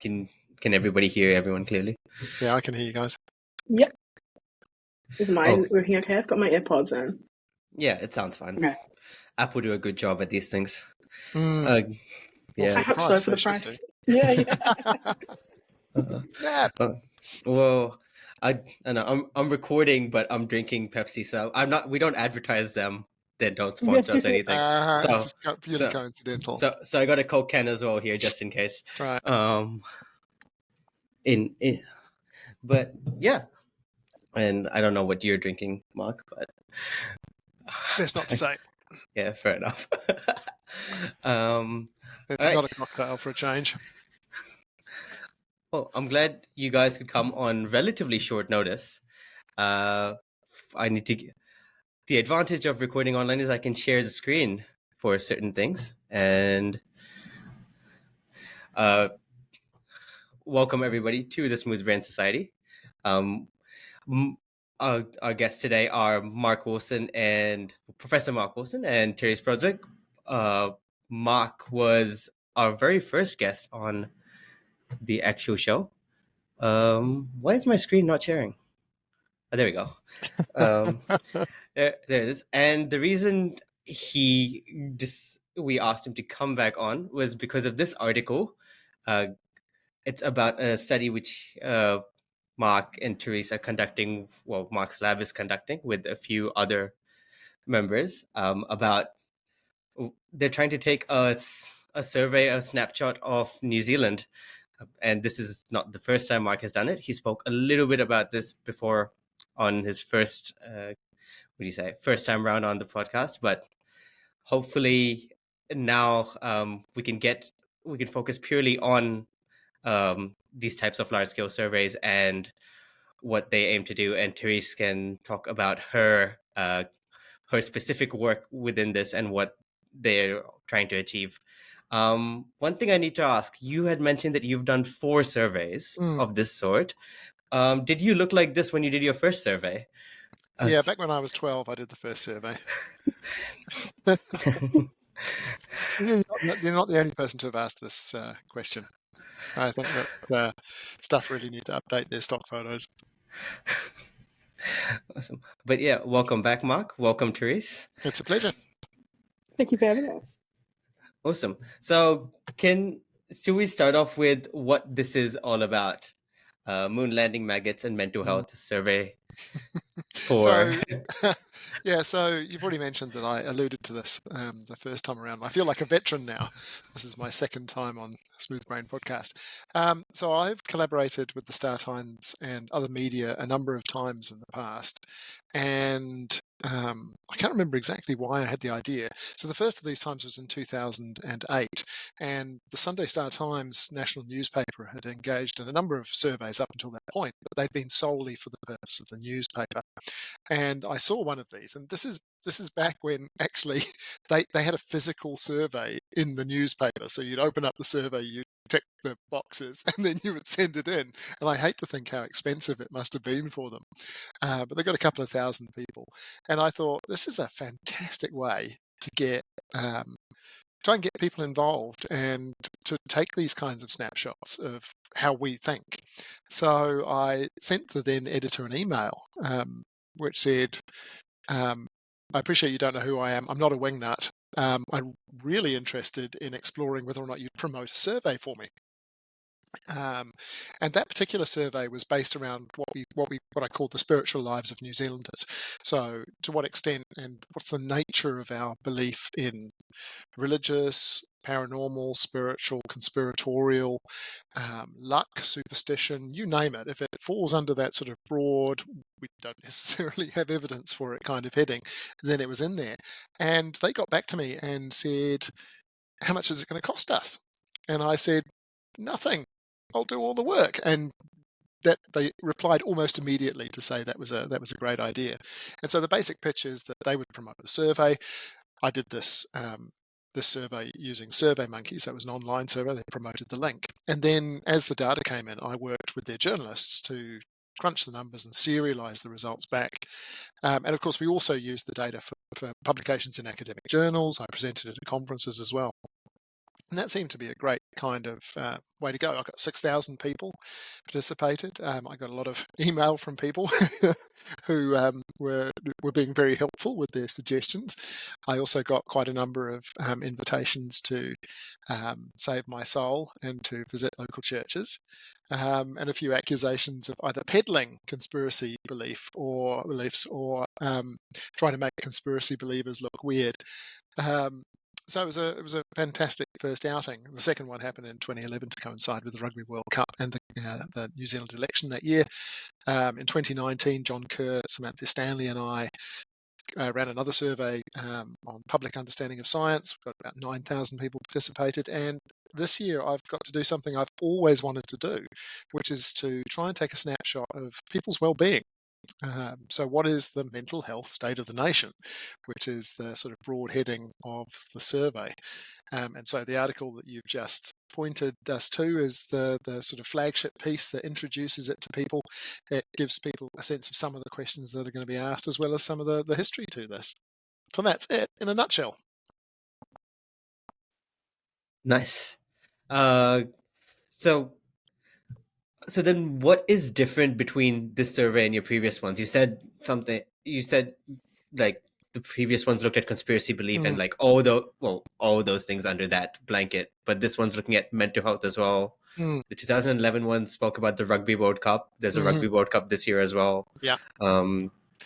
Can everybody hear everyone clearly? Yeah, I can hear you guys. Yep. Is mine working okay? I've got my AirPods in. Yeah, it sounds fine. Okay. Apple do a good job at these things. Well, Yeah. I hope so for the price. Yeah. Well, I know I'm recording, but I'm drinking Pepsi, so I'm not. We don't advertise them. They don't sponsor us or anything. It's just purely coincidental. So I got a Coke can as well here, just in case. Right. But yeah, and I don't know what you're drinking, Marc, but best not to say. Yeah, fair enough. It's not a cocktail for a change. Well, I'm glad you guys could come on relatively short notice. I need to. The advantage of recording online is I can share the screen for certain things. And welcome everybody to the Smooth Brain Society. Our guests today are Professor Marc Wilson and Terise Broodryk. Marc was our very first guest on the actual show. Why is my screen not sharing? Oh, there we go. There it is. And the reason we asked him to come back on was because of this article. It's about a study which Marc and Terise are conducting. Well, Marc's lab is conducting with a few other members about. They're trying to take a survey, a snapshot of New Zealand. And this is not the first time Marc has done it. He spoke a little bit about this before on his first time round on the podcast. But hopefully now we can focus purely on these types of large scale surveys and what they aim to do. And Terise can talk about her specific work within this and what they're trying to achieve. One thing I need to ask, you had mentioned that you've done 4 surveys of this sort. Did you look like this when you did your first survey? Yeah, back when I was 12, I did the first survey. You're not the only person to have asked this question. I think that staff really need to update their stock photos. Awesome. But yeah, welcome back, Marc. Welcome, Terise. It's a pleasure. Thank you for having us. Awesome. So should we start off with what this is all about? Moon landing maggots and mental health survey. So you've already mentioned that I alluded to this the first time around. I feel like a veteran now. This is my second time on Smooth Brain podcast. So I've collaborated with the Star Times and other media a number of times in the past, and I can't remember exactly why I had the idea. So the first of these times was in 2008, and the Sunday Star Times national newspaper had engaged in a number of surveys up until that point, but they'd been solely for the purpose of the newspaper. And I saw one of these, and this is back when actually they had a physical survey in the newspaper. So you'd open up the survey, you'd tick the boxes, and then you would send it in. And I hate to think how expensive it must have been for them. But they got a couple of thousand people. And I thought, this is a fantastic way to get try and get people involved and to take these kinds of snapshots of how we think. So I sent the then editor an email which said, I appreciate you don't know who I am. I'm not a wingnut. I'm really interested in exploring whether or not you'd promote a survey for me. And that particular survey was based around what I call the spiritual lives of New Zealanders. So to what extent and what's the nature of our belief in religious, paranormal, spiritual, conspiratorial, luck, superstition, you name it. If it falls under that sort of broad, we don't necessarily have evidence for it kind of heading, then it was in there. And they got back to me and said, how much is it going to cost us? And I said, nothing. I'll do all the work. And that they replied almost immediately to say that was a great idea. And so the basic pitch is that they would promote the survey. I did this survey using SurveyMonkey, so it was an online survey. They promoted the link. And then as the data came in, I worked with their journalists to crunch the numbers and serialize the results back. And of course, we also used the data for publications in academic journals. I presented it at conferences as well. And that seemed to be a great kind of way to go. I got 6,000 people participated. I got a lot of email from people who were being very helpful with their suggestions. I also got quite a number of invitations to save my soul and to visit local churches, and a few accusations of either peddling conspiracy beliefs or trying to make conspiracy believers look weird. So it was a fantastic first outing. The second one happened in 2011 to coincide with the Rugby World Cup and the New Zealand election that year. In 2019, John Kerr, Samantha Stanley, and I ran another survey on public understanding of science. We've got about 9,000 people participated, and this year I've got to do something I've always wanted to do, which is to try and take a snapshot of people's well-being. So what is the mental health state of the nation, which is the sort of broad heading of the survey. And so the article that you've just pointed us to is the sort of flagship piece that introduces it to people. It gives people a sense of some of the questions that are going to be asked, as well as some of the history to this. So that's it in a nutshell. Nice. So then what is different between this survey and your previous ones? You said like the previous ones looked at conspiracy belief and like all those things under that blanket, but this one's looking at mental health as well. The 2011 one spoke about the Rugby World Cup. There's a Rugby World Cup this year as well. Yeah.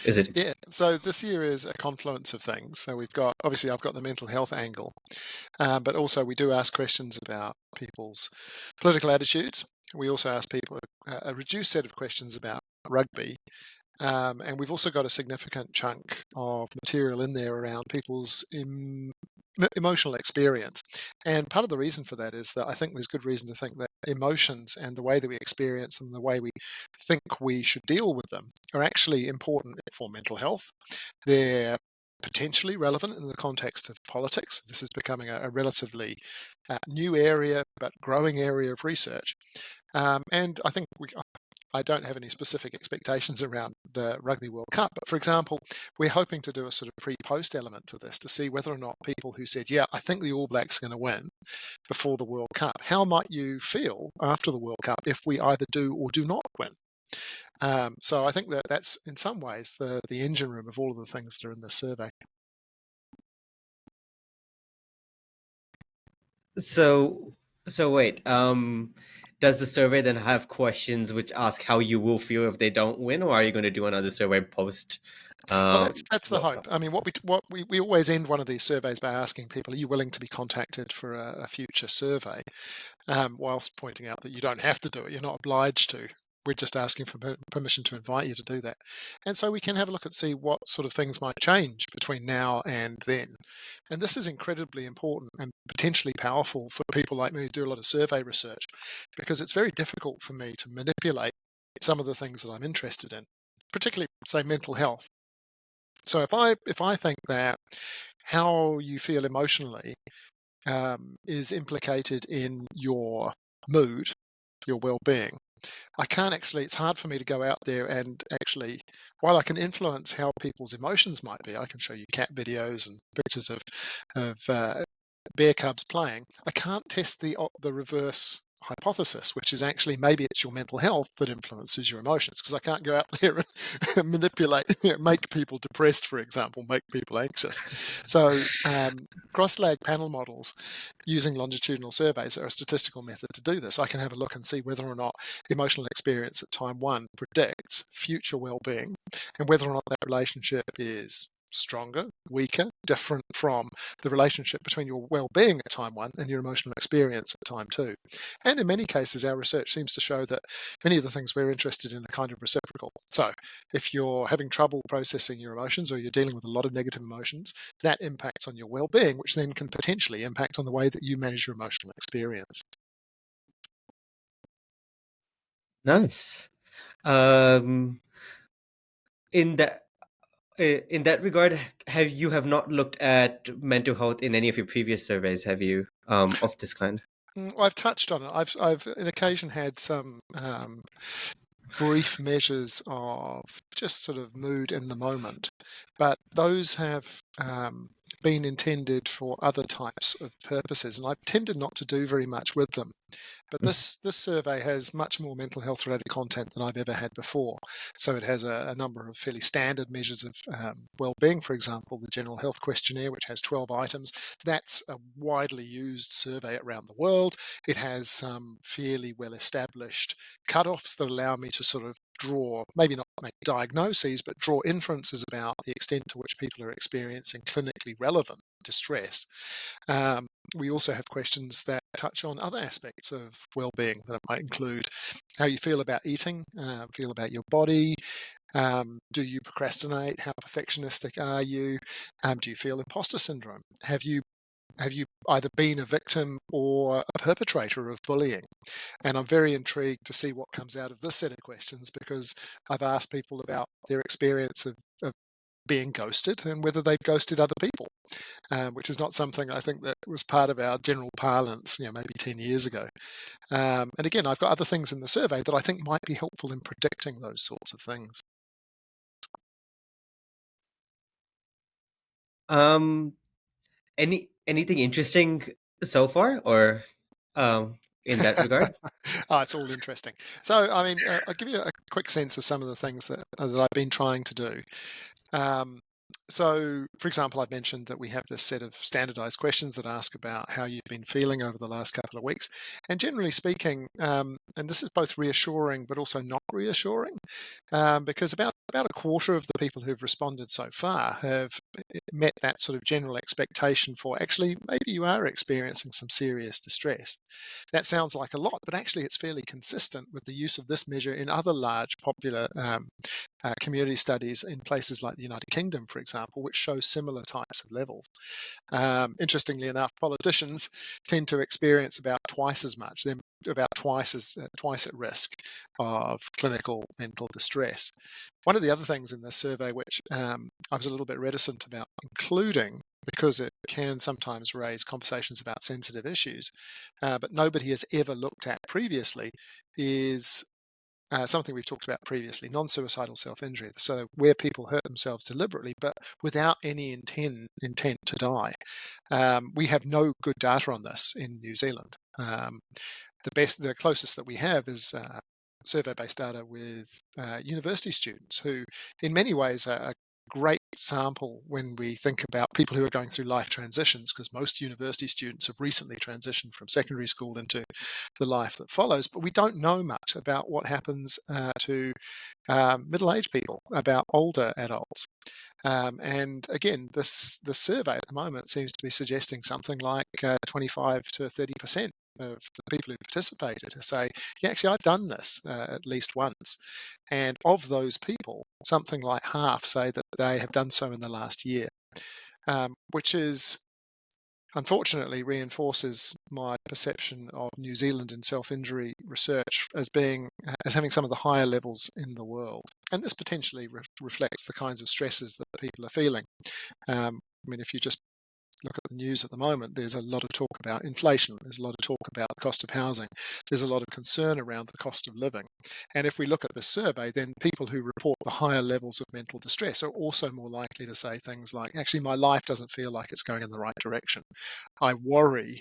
Is it? Yeah. So this year is a confluence of things. So we've got, obviously I've got the mental health angle, but also we do ask questions about people's political attitudes. We also ask people a reduced set of questions about rugby. And we've also got a significant chunk of material in there around people's emotional experience. And part of the reason for that is that I think there's good reason to think that emotions and the way that we experience and the way we think we should deal with them are actually important for mental health. They're potentially relevant in the context of politics. This is becoming a relatively new area, but growing area of research. And I think I don't have any specific expectations around the Rugby World Cup, but for example, we're hoping to do a sort of pre-post element to this to see whether or not people who said, yeah, I think the All Blacks are going to win before the World Cup, how might you feel after the World Cup if we either do or do not win? So I think that that's in some ways the engine room of all of the things that are in this survey. So wait, does the survey then have questions which ask how you will feel if they don't win, or are you going to do another survey post? Well, that's the hope. I mean, what we always end one of these surveys by asking people, are you willing to be contacted for a future survey? Whilst pointing out that you don't have to do it, you're not obliged to. We're just asking for permission to invite you to do that. And so we can have a look and see what sort of things might change between now and then. And this is incredibly important and potentially powerful for people like me who do a lot of survey research, because it's very difficult for me to manipulate some of the things that I'm interested in, particularly, say, mental health. So if I think that how you feel emotionally is implicated in your mood, your well-being, I can't actually, it's hard for me to go out there and actually, while I can influence how people's emotions might be, I can show you cat videos and pictures of bear cubs playing, I can't test the reverse hypothesis, which is actually maybe it's your mental health that influences your emotions, because I can't go out there and manipulate, make people depressed, for example, make people anxious. So cross-lag panel models using longitudinal surveys are a statistical method to do this. I can have a look and see whether or not emotional experience at time one predicts future well-being, and whether or not that relationship is stronger, weaker, different from the relationship between your well-being at time one and your emotional experience at time two. And in many cases, our research seems to show that many of the things we're interested in are kind of reciprocal. So if you're having trouble processing your emotions, or you're dealing with a lot of negative emotions, that impacts on your well-being, which then can potentially impact on the way that you manage your emotional experience. Nice. In that regard, you have not looked at mental health in any of your previous surveys, have you, of this kind? I've touched on it. I've on occasion had some brief measures of just sort of mood in the moment, but those have been intended for other types of purposes, and I've tended not to do very much with them. But this survey has much more mental health related content than I've ever had before. So it has a number of fairly standard measures of well-being, for example, the General Health Questionnaire, which has 12 items. That's a widely used survey around the world. It has some fairly well-established cutoffs that allow me to sort of draw, maybe not make diagnoses, but draw inferences about the extent to which people are experiencing clinically relevant distress. We also have questions that touch on other aspects of well-being that might include how you feel about eating, feel about your body, do you procrastinate, how perfectionistic are you, do you feel imposter syndrome, have you either been a victim or a perpetrator of bullying? And I'm very intrigued to see what comes out of this set of questions, because I've asked people about their experience of being ghosted and whether they've ghosted other people, which is not something I think that was part of our general parlance, maybe 10 years ago. And again, I've got other things in the survey that I think might be helpful in predicting those sorts of things. Anything interesting so far, or in that regard? It's all interesting. So, I mean, I'll give you a quick sense of some of the things that I've been trying to do. So, for example, I mentioned that we have this set of standardized questions that ask about how you've been feeling over the last couple of weeks. And generally speaking, and this is both reassuring but also not reassuring, because about a quarter of the people who've responded so far have met that sort of general expectation for actually maybe you are experiencing some serious distress. That sounds like a lot, but actually it's fairly consistent with the use of this measure in other large popular community studies in places like the United Kingdom, for example, which show similar types of levels. Interestingly enough, politicians tend to experience about twice as much, they're about twice at risk of clinical mental distress. One of the other things in this survey, which I was a little bit reticent about including, because it can sometimes raise conversations about sensitive issues, but nobody has ever looked at previously, is something we've talked about previously, non-suicidal self-injury. So where people hurt themselves deliberately, but without any intent to die. We have no good data on this in New Zealand. The closest that we have is survey-based data with university students, who in many ways are a great sample when we think about people who are going through life transitions, because most university students have recently transitioned from secondary school into the life that follows. But we don't know much about what happens to middle-aged people, about older adults. And again, this survey at the moment seems to be suggesting something like 25 to 30% of the people who participated who say, yeah, actually, I've done this at least once. And of those people, something like half say that they have done so in the last year, which is unfortunately reinforces my perception of New Zealand in self-injury research as having some of the higher levels in the world. And this potentially reflects the kinds of stresses that people are feeling. I mean, if you just look at the news at the moment, there's a lot of talk about inflation. There's a lot of talk about the cost of housing. There's a lot of concern around the cost of living. And if we look at this survey, then people who report the higher levels of mental distress are also more likely to say things like, actually, my life doesn't feel like it's going in the right direction. I worry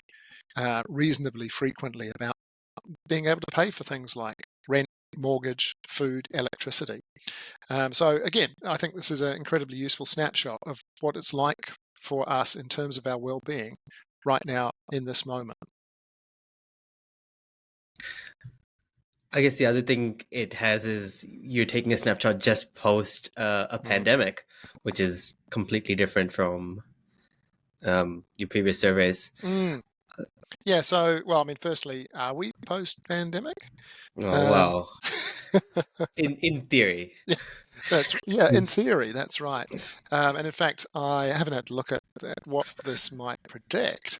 reasonably frequently about being able to pay for things like rent, mortgage, food, electricity. So again, I think this is an incredibly useful snapshot of what it's like for us in terms of our well-being right now in this moment. I guess the other thing it has is you're taking a snapshot just post a pandemic, which is completely different from your previous surveys. Yeah, so, well, I mean, firstly, are we post-pandemic? Oh, wow. In theory. Yeah, in theory, that's right. And in fact, I haven't had to look at what this might predict,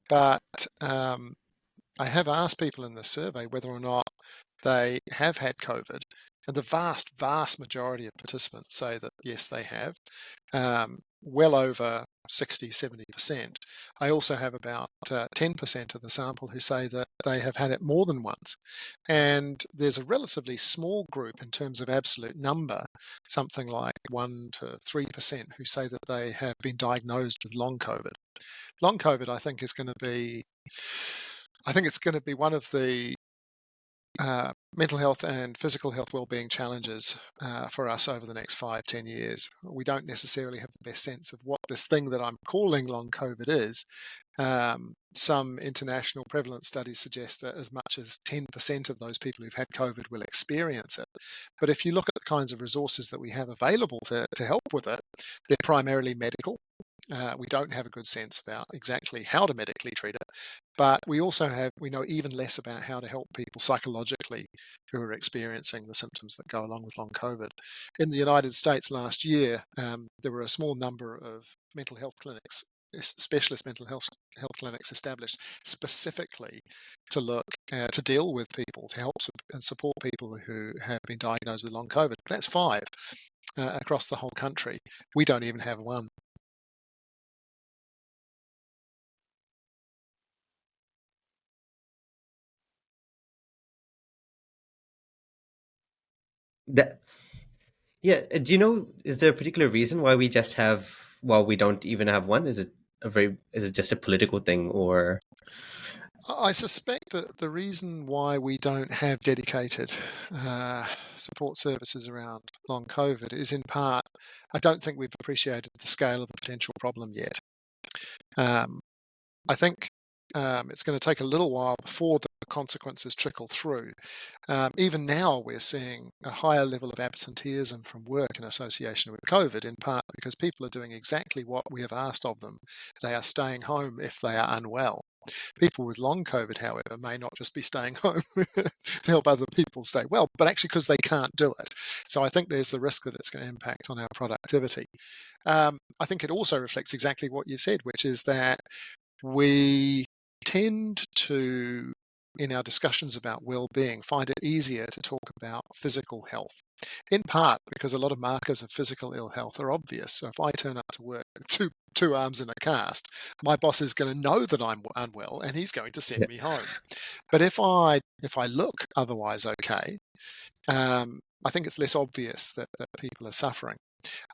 but I have asked people in the survey whether or not they have had COVID, and the vast majority of participants say that yes, they have. Well over 60, 70%. I also have about 10% of the sample who say that they have had it more than once. And there's a relatively small group in terms of absolute number, something like 1 to 3%, who say that they have been diagnosed with long COVID. Long COVID, I think, it's going to be one of the mental health and physical health wellbeing challenges for us over the next 5-10 years. We don't necessarily have the best sense of what this thing that I'm calling long COVID is. Some international prevalence studies suggest that as much as 10% of those people who've had COVID will experience it. But if you look at the kinds of resources that we have available to help with it, they're primarily medical. We don't have a good sense about exactly how to medically treat it, but we know even less about how to help people psychologically who are experiencing the symptoms that go along with long COVID. In the United States last year, there were a small number of mental health clinics, specialist mental health clinics established specifically to deal with people, to help and support people who have been diagnosed with long COVID. That's 5 across the whole country. We don't even have 1. Do you know, is there a particular reason why we don't even have one? Is it just a political thing, or? I suspect that the reason why we don't have dedicated support services around long COVID is in part, I don't think we've appreciated the scale of the potential problem yet. I think it's going to take a little while before the consequences trickle through. Even now, we're seeing a higher level of absenteeism from work in association with COVID, in part because people are doing exactly what we have asked of them. They are staying home if they are unwell. People with long COVID, however, may not just be staying home to help other people stay well, but actually because they can't do it. So I think there's the risk that it's going to impact on our productivity. I think it also reflects exactly what you've said, which is that we tend to, in our discussions about well-being, find it easier to talk about physical health, in part because a lot of markers of physical ill health are obvious. So if I turn up to work with two arms in a cast, my boss is going to know that I'm unwell and he's going to send me home. But if I look otherwise okay, I think it's less obvious that people are suffering.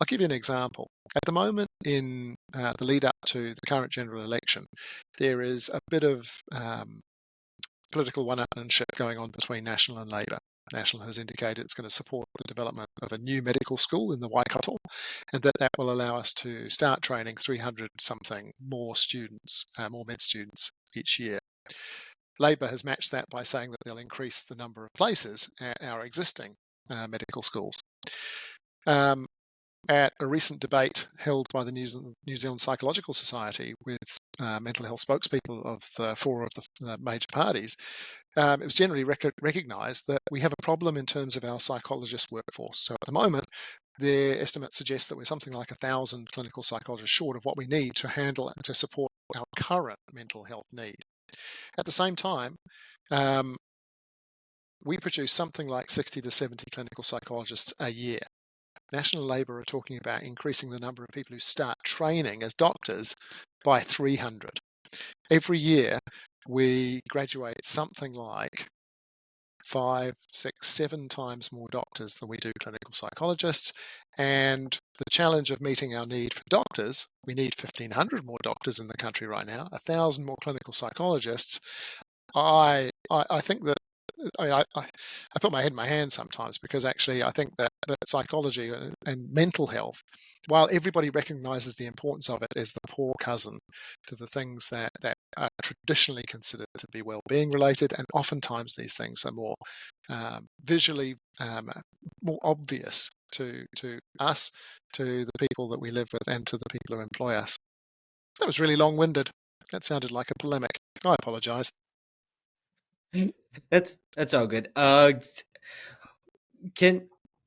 I'll give you an example. At the moment, in the lead up to the current general election, there is a bit of political one-upmanship going on between National and Labor. National has indicated it's going to support the development of a new medical school in the Waikato, and that will allow us to start training 300-something more students, more med students each year. Labor has matched that by saying that they'll increase the number of places at our existing medical schools. At a recent debate held by the New Zealand Psychological Society with mental health spokespeople of 4 of the major parties, it was generally recognised that we have a problem in terms of our psychologist workforce. So at the moment, their estimates suggest that we're something like 1,000 clinical psychologists short of what we need to handle and to support our current mental health need. At the same time, we produce something like 60 to 70 clinical psychologists a year. National Labor are talking about increasing the number of people who start training as doctors by 300. Every year, we graduate something like 5, 6, 7 times more doctors than we do clinical psychologists. And the challenge of meeting our need for doctors, we need 1,500 more doctors in the country right now, 1,000 more clinical psychologists. I think that I put my head in my hand sometimes, because actually I think that psychology and mental health, while everybody recognises the importance of it, is the poor cousin to the things that are traditionally considered to be well-being related, and oftentimes these things are more visually more obvious to us, to the people that we live with, and to the people who employ us. That was really long-winded. That sounded like a polemic. I apologise. That's all good.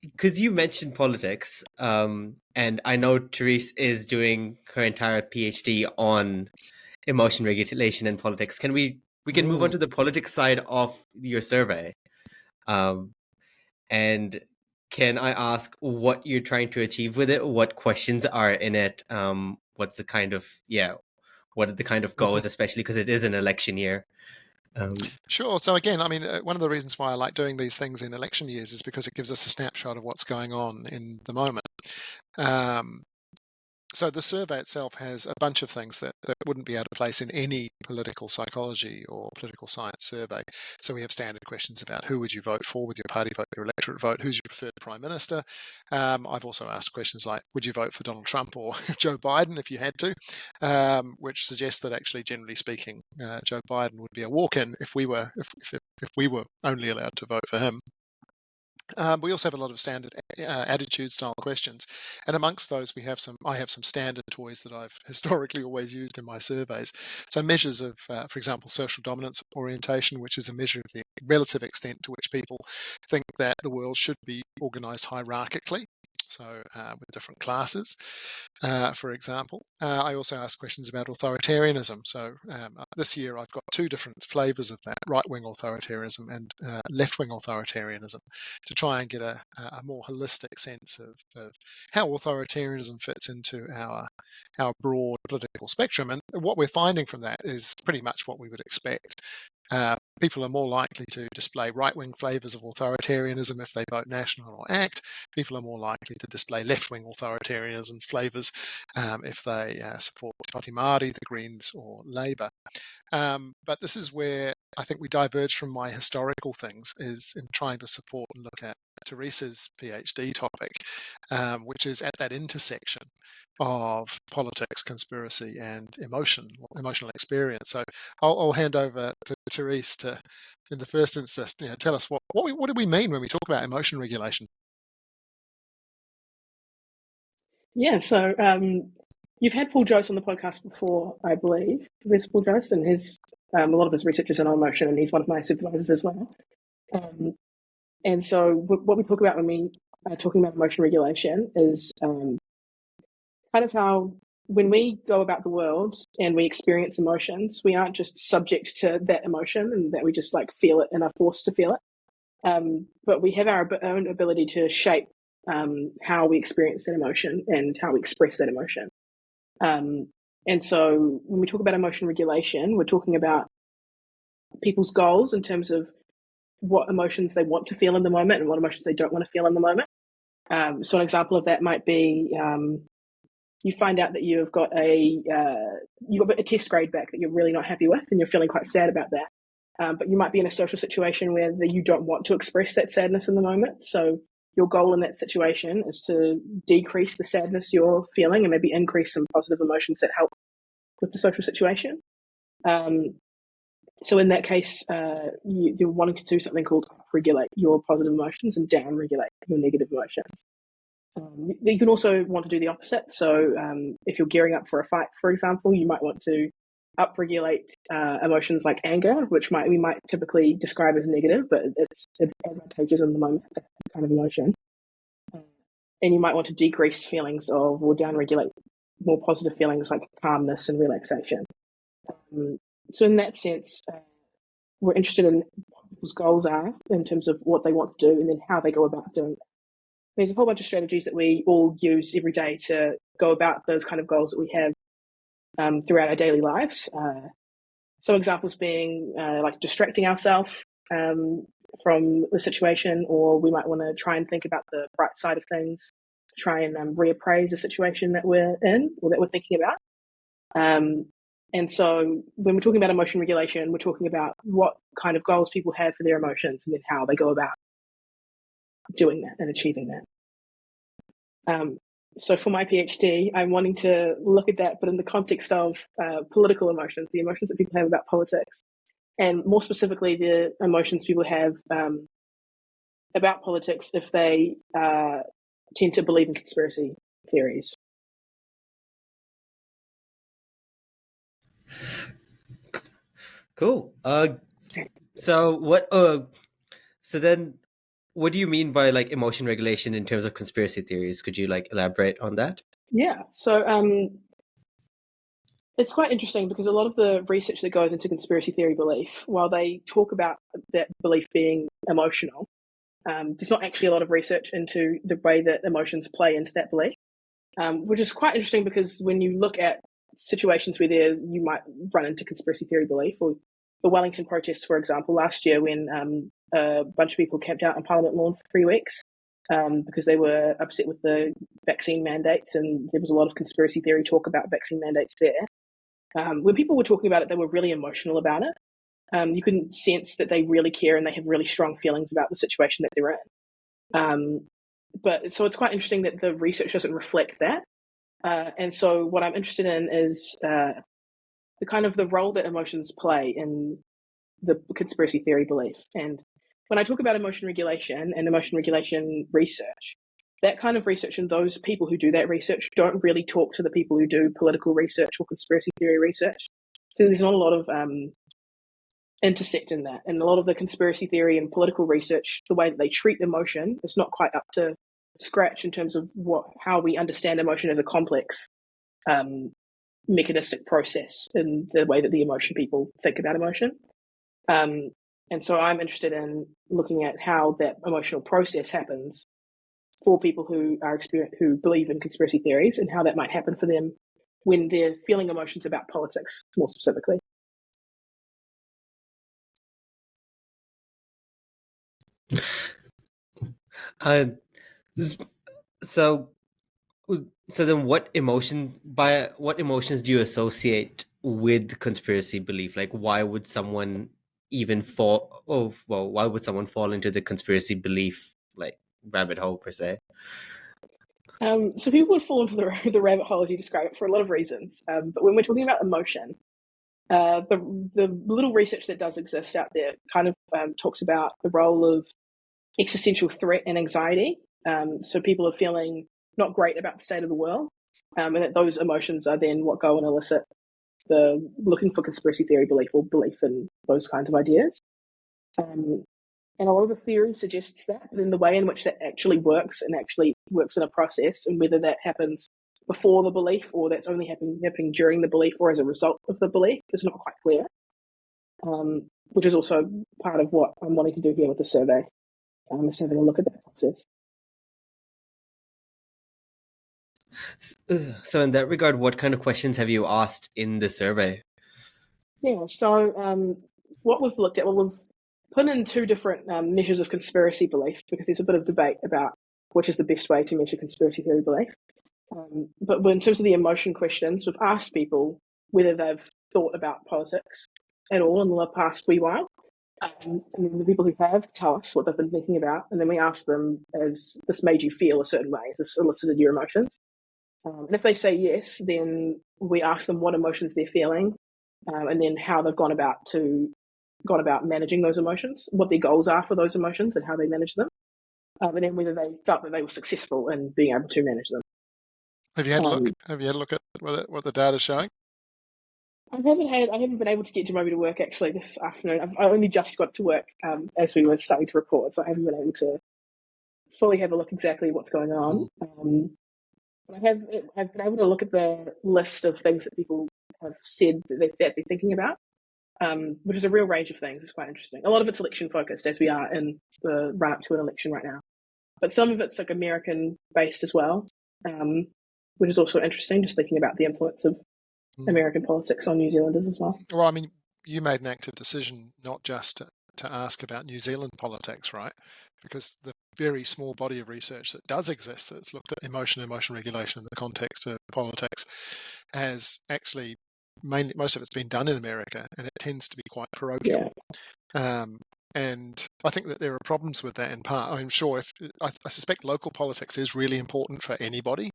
Because you mentioned politics, and I know Terise is doing her entire PhD on emotion regulation and politics. We can move on to the politics side of your survey, and can I ask what you're trying to achieve with it? What questions are in it? what's the kind of what are the kind of goals, especially because it is an election year. Sure. So again, I mean, one of the reasons why I like doing these things in election years is because it gives us a snapshot of what's going on in the moment. So the survey itself has a bunch of things that wouldn't be out of place in any political psychology or political science survey. So we have standard questions about who would you vote for with your party vote, your electorate vote, who's your preferred prime minister. I've also asked questions like, would you vote for Donald Trump or Joe Biden if you had to, which suggests that actually, generally speaking, Joe Biden would be a walk-in if we were only allowed to vote for him. We also have a lot of standard attitude-style questions, and amongst those, I have some standard toys that I've historically always used in my surveys. So measures of, for example, social dominance orientation, which is a measure of the relative extent to which people think that the world should be organised hierarchically. So with different classes, for example. I also ask questions about authoritarianism. So this year I've got two different flavours of that, right-wing authoritarianism and left-wing authoritarianism, to try and get a more holistic sense of how authoritarianism fits into our broad political spectrum. And what we're finding from that is pretty much what we would expect. People are more likely to display right-wing flavours of authoritarianism if they vote National or ACT. People are more likely to display left-wing authoritarianism flavours if they support Party Māori, the Greens, or Labour. But this is where I think we diverge from my historical things, is in trying to support and look at Terise's PhD topic, which is at that intersection of politics, conspiracy, and emotional experience. So I'll hand over to Terise to, in the first instance, tell us what do we mean when we talk about emotion regulation? Yeah, so you've had Paul Jost on the podcast before, I believe, Professor Paul Jost, and his a lot of his research is on emotion, and he's one of my supervisors as well. And so what we talk about when we are talking about emotion regulation is kind of how when we go about the world and we experience emotions, we aren't just subject to that emotion and that we just like feel it and are forced to feel it. But we have our own ability to shape how we experience that emotion and how we express that emotion. And so when we talk about emotion regulation, we're talking about people's goals in terms of what emotions they want to feel in the moment and what emotions they don't want to feel in the moment. So an example of that might be you find out that you've got a test grade back that you're really not happy with, and you're feeling quite sad about that. But you might be in a social situation where you don't want to express that sadness in the moment. So your goal in that situation is to decrease the sadness you're feeling and maybe increase some positive emotions that help with the social situation. So in that case, you're wanting to do something called upregulate your positive emotions and downregulate your negative emotions. You can also want to do the opposite. So if you're gearing up for a fight, for example, you might want to upregulate emotions like anger, which we might typically describe as negative, but it's advantageous in the moment, that kind of emotion. And you might want to decrease feelings of, or downregulate more positive feelings like calmness and relaxation. So in that sense, we're interested in what people's goals are in terms of what they want to do and then how they go about doing it. There's a whole bunch of strategies that we all use every day to go about those kind of goals that we have throughout our daily lives. Some examples being like distracting ourselves from the situation, or we might want to try and think about the bright side of things, try and reappraise the situation that we're in or that we're thinking about. And so when we're talking about emotion regulation, we're talking about what kind of goals people have for their emotions and then how they go about doing that and achieving that. So for my PhD, I'm wanting to look at that, but in the context of political emotions, the emotions that people have about politics, and more specifically, the emotions people have about politics if they tend to believe in conspiracy theories. Cool. So what? So then, what do you mean by like emotion regulation in terms of conspiracy theories? Could you like elaborate on that? Yeah. So it's quite interesting because a lot of the research that goes into conspiracy theory belief, while they talk about that belief being emotional, there's not actually a lot of research into the way that emotions play into that belief. which is quite interesting because when you look at situations where you might run into conspiracy theory belief, or the Wellington protests, for example, last year when a bunch of people camped out on Parliament Lawn for 3 weeks because they were upset with the vaccine mandates, and there was a lot of conspiracy theory talk about vaccine mandates there. When people were talking about it, they were really emotional about it. You couldn't sense that they really care and they have really strong feelings about the situation that they're in. But so it's quite interesting that the research doesn't reflect that. And so what I'm interested in is the kind of the role that emotions play in the conspiracy theory belief. And when I talk about emotion regulation and emotion regulation research, that kind of research and those people who do that research don't really talk to the people who do political research or conspiracy theory research. So there's not a lot of intersect in that. And a lot of the conspiracy theory and political research, the way that they treat emotion is not quite up to scratch in terms of how we understand emotion as a complex mechanistic process in the way that the emotion people think about emotion. And so I'm interested in looking at how that emotional process happens for people who believe in conspiracy theories, and how that might happen for them when they're feeling emotions about politics, more specifically. So then what emotions do you associate with conspiracy belief? Like, why would someone why would someone fall into the conspiracy belief like rabbit hole per se? So people would fall into the rabbit hole, as you describe it, for a lot of reasons. But when we're talking about emotion, the little research that does exist out there kind of talks about the role of existential threat and anxiety. So people are feeling not great about the state of the world, and that those emotions are then what go and elicit the looking for conspiracy theory belief or belief in those kinds of ideas. And a lot of the theory suggests that, but then the way in which that actually works in a process, and whether that happens before the belief or that's only happening during the belief or as a result of the belief, is not quite clear, which is also part of what I'm wanting to do here with the survey, is having a look at that process. So in that regard, what kind of questions have you asked in the survey? Yeah, so what we've looked at, we've put in two different measures of conspiracy belief, because there's a bit of debate about which is the best way to measure conspiracy theory belief. But in terms of the emotion questions, we've asked people whether they've thought about politics at all in the past wee while. And then the people who have tell us what they've been thinking about, and then we ask them, has this made you feel a certain way? Has this elicited your emotions? And if they say yes, then we ask them what emotions they're feeling, and then how they've gone about managing those emotions, what their goals are for those emotions and how they manage them, and then whether they felt that they were successful in being able to manage them. Have you had a look? Have you had a look at what the data's showing? I haven't been able to get Jamobi to work actually this afternoon. I only just got to work as we were starting to record, so I haven't been able to fully have a look exactly what's going on. But I've been able to look at the list of things that people have said that they're thinking about, which is a real range of things. It's quite interesting. A lot of it's election focused, as we are in the run up to an election right now. But some of it's like American based as well, which is also interesting, just thinking about the influence of American politics on New Zealanders as well. Well, I mean, you made an active decision not just to ask about New Zealand politics, right? Because the very small body of research that does exist that's looked at emotion regulation in the context of politics has actually most of it's been done in America, and it tends to be quite parochial. Yeah. And I think that there are problems with that in part. I'm sure I suspect local politics is really important for anybody,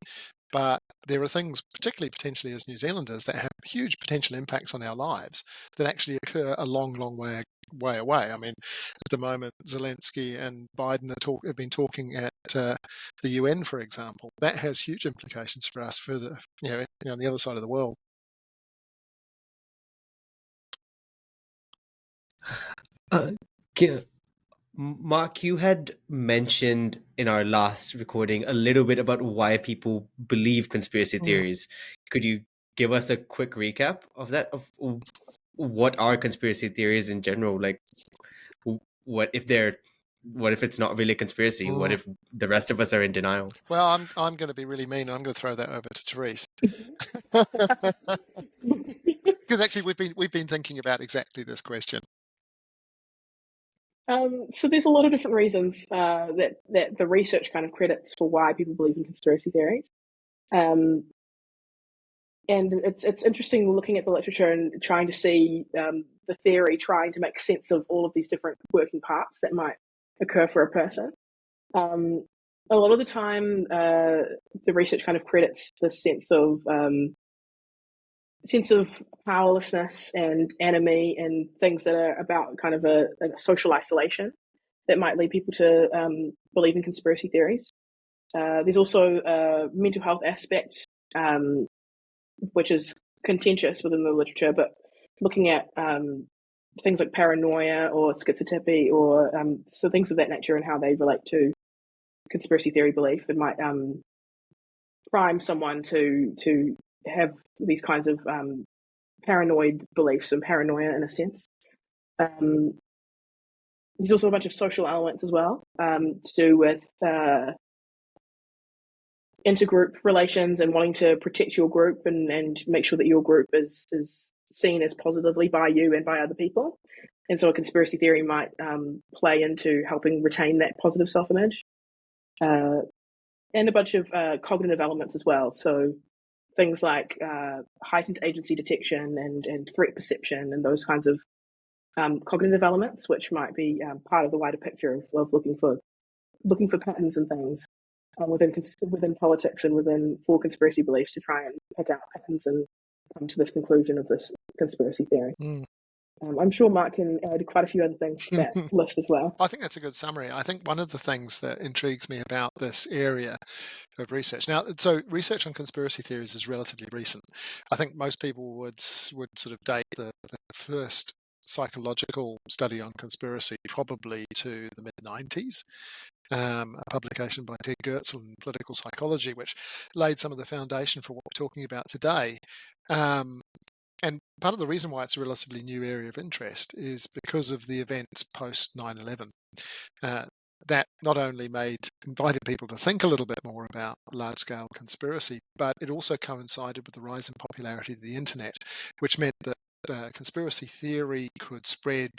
but there are things, particularly potentially as New Zealanders, that have huge potential impacts on our lives that actually occur a long, long way away. I mean, at the moment, Zelensky and Biden have been talking at the UN, for example. That has huge implications for us further, on the other side of the world. Marc, you had mentioned in our last recording a little bit about why people believe conspiracy theories. Could you give us a quick recap of that? Of what are conspiracy theories in general? Like, what if they're it's not really a conspiracy? What if the rest of us are in denial? Well, I'm going to be really mean. I'm going to throw that over to Terise. Because actually we've been thinking about exactly this question. So there's a lot of different reasons that the research kind of credits for why people believe in conspiracy theories. And it's interesting looking at the literature and trying to see the theory, trying to make sense of all of these different working parts that might occur for a person. A lot of the time, the research kind of credits the sense of powerlessness and enemy and things that are about kind of a social isolation that might lead people to believe in conspiracy theories. There's also a mental health aspect, which is contentious within the literature, but looking at things like paranoia or schizotypy or so things of that nature and how they relate to conspiracy theory belief, it might prime someone to have these kinds of paranoid beliefs and paranoia in a sense. There's also a bunch of social elements as well to do with intergroup relations and wanting to protect your group and make sure that your group is seen as positively by you and by other people. And so a conspiracy theory might play into helping retain that positive self-image. And a bunch of cognitive elements as well. So things like heightened agency detection and threat perception and those kinds of cognitive elements, which might be part of the wider picture of looking for patterns and things within politics and for conspiracy beliefs to try and pick out patterns and come to this conclusion of this conspiracy theory. I'm sure Marc can add quite a few other things to that list as well. I think that's a good summary. I think one of the things that intrigues me about this area of research now, so research on conspiracy theories is relatively recent. I think most people would sort of date the first psychological study on conspiracy probably to the mid-90s. A publication by Ted Goertzel in Political Psychology, which laid some of the foundation for what we're talking about today. And part of the reason why it's a relatively new area of interest is because of the events post 9/11. That not only invited people to think a little bit more about large-scale conspiracy, but it also coincided with the rise in popularity of the internet, which meant that conspiracy theory could spread.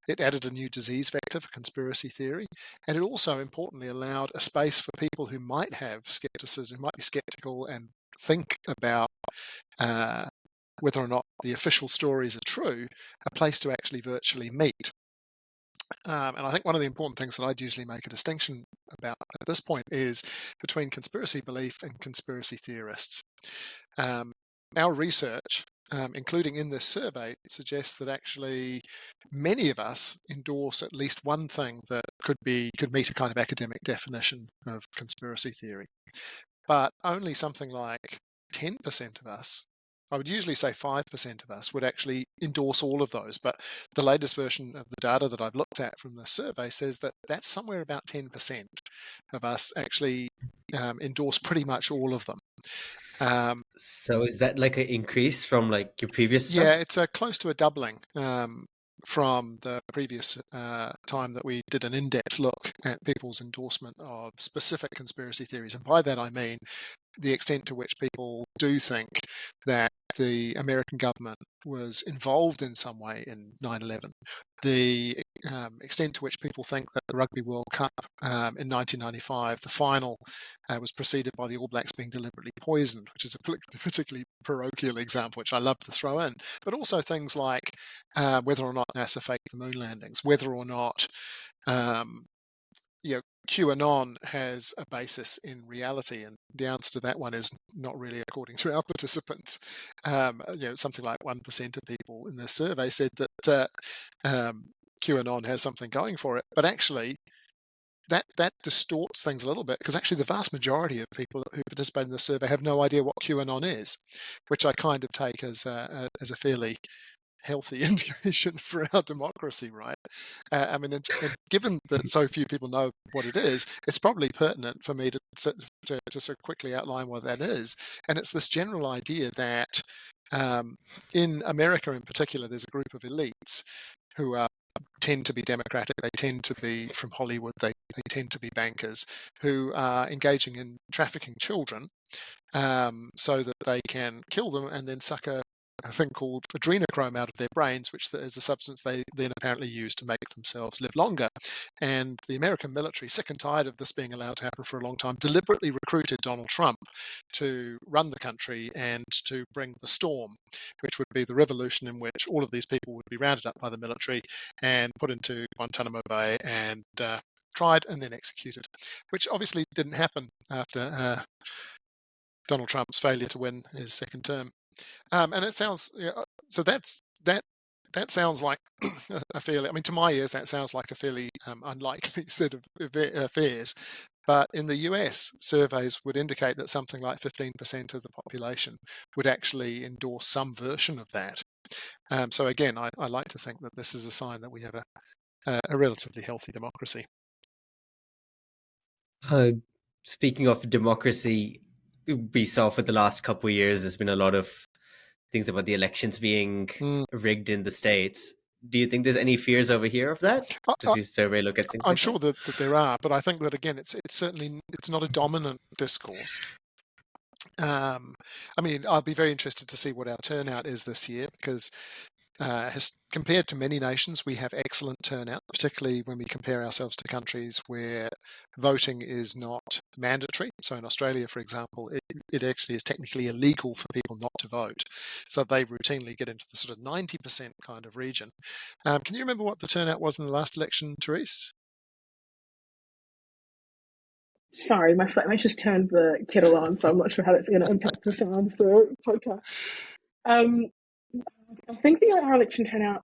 It added a new disease vector for conspiracy theory, and it also importantly allowed a space for people who might have skepticism, who might be skeptical and think about whether or not the official stories are true, a place to actually virtually meet. And I think one of the important things that I'd usually make a distinction about at this point is between conspiracy belief and conspiracy theorists. Our research, including in this survey, suggests that actually many of us endorse at least one thing that could meet a kind of academic definition of conspiracy theory. But only something like 10% of us, I would usually say 5% of us, would actually endorse all of those. But the latest version of the data that I've looked at from the survey says that that's somewhere about 10% of us actually endorse pretty much all of them. So is that like an increase from like your previous stuff? Yeah, it's close to a doubling from the previous time that we did an in-depth look at people's endorsement of specific conspiracy theories. And by that I mean the extent to which people do think that the American government was involved in some way in 9/11, the extent to which people think that the Rugby World Cup in 1995, the final, was preceded by the All Blacks being deliberately poisoned, which is a particularly parochial example, which I love to throw in, but also things like whether or not NASA faked the moon landings, whether or not QAnon has a basis in reality, and the answer to that one is not really, according to our participants. Something like 1% of people in the survey said that QAnon has something going for it, but actually that distorts things a little bit, because actually the vast majority of people who participate in the survey have no idea what QAnon is, which I kind of take as a fairly healthy indication for our democracy, right? And given that so few people know what it is, it's probably pertinent for me to sort of quickly outline what that is. And it's this general idea that in America in particular, there's a group of elites who are tend to be democratic, they tend to be from Hollywood, they tend to be bankers who are engaging in trafficking children so that they can kill them and then suck a thing called adrenochrome out of their brains, which is a substance they then apparently use to make themselves live longer. And the American military, sick and tired of this being allowed to happen for a long time, deliberately recruited Donald Trump to run the country and to bring the storm, which would be the revolution in which all of these people would be rounded up by the military and put into Guantanamo Bay and tried and then executed, which obviously didn't happen after Donald Trump's failure to win his second term. And it sounds so that sounds like a fairly, I mean, to my ears, that sounds like a fairly unlikely set of affairs. But in the US, surveys would indicate that something like 15% of the population would actually endorse some version of that. So again, I like to think that this is a sign that we have a relatively healthy democracy. Speaking of democracy, we saw for the last couple of years, there's been a lot of things about the elections being rigged in the States. Do you think there's any fears over here of that? Does your survey look at things I'm like sure that there are, but I think that, again, it's certainly not a dominant discourse. I mean, I'll be very interested to see what our turnout is this year, because compared to many nations, we have excellent turnout, particularly when we compare ourselves to countries where voting is not mandatory. So in Australia, for example, it actually is technically illegal for people not to vote. So they routinely get into the sort of 90% kind of region. Can you remember what the turnout was in the last election, Terise? Sorry, my flatmate just turned the kettle on, so I'm not sure how that's going to impact the sound for the podcast. I think our election turnout,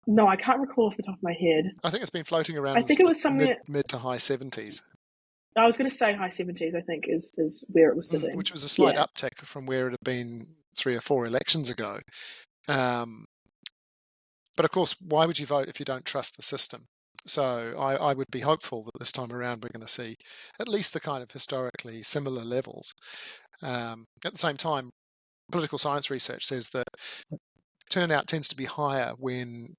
no, I can't recall off the top of my head. I think it's been floating around I think it was somewhere mid to high 70s. I was going to say high 70s, I think, is where it was sitting. Which was a slight uptick from where it had been 3 or 4 elections ago. But of course, why would you vote if you don't trust the system? So I would be hopeful that this time around we're going to see at least the kind of historically similar levels. At the same time, political science research says that turnout tends to be higher when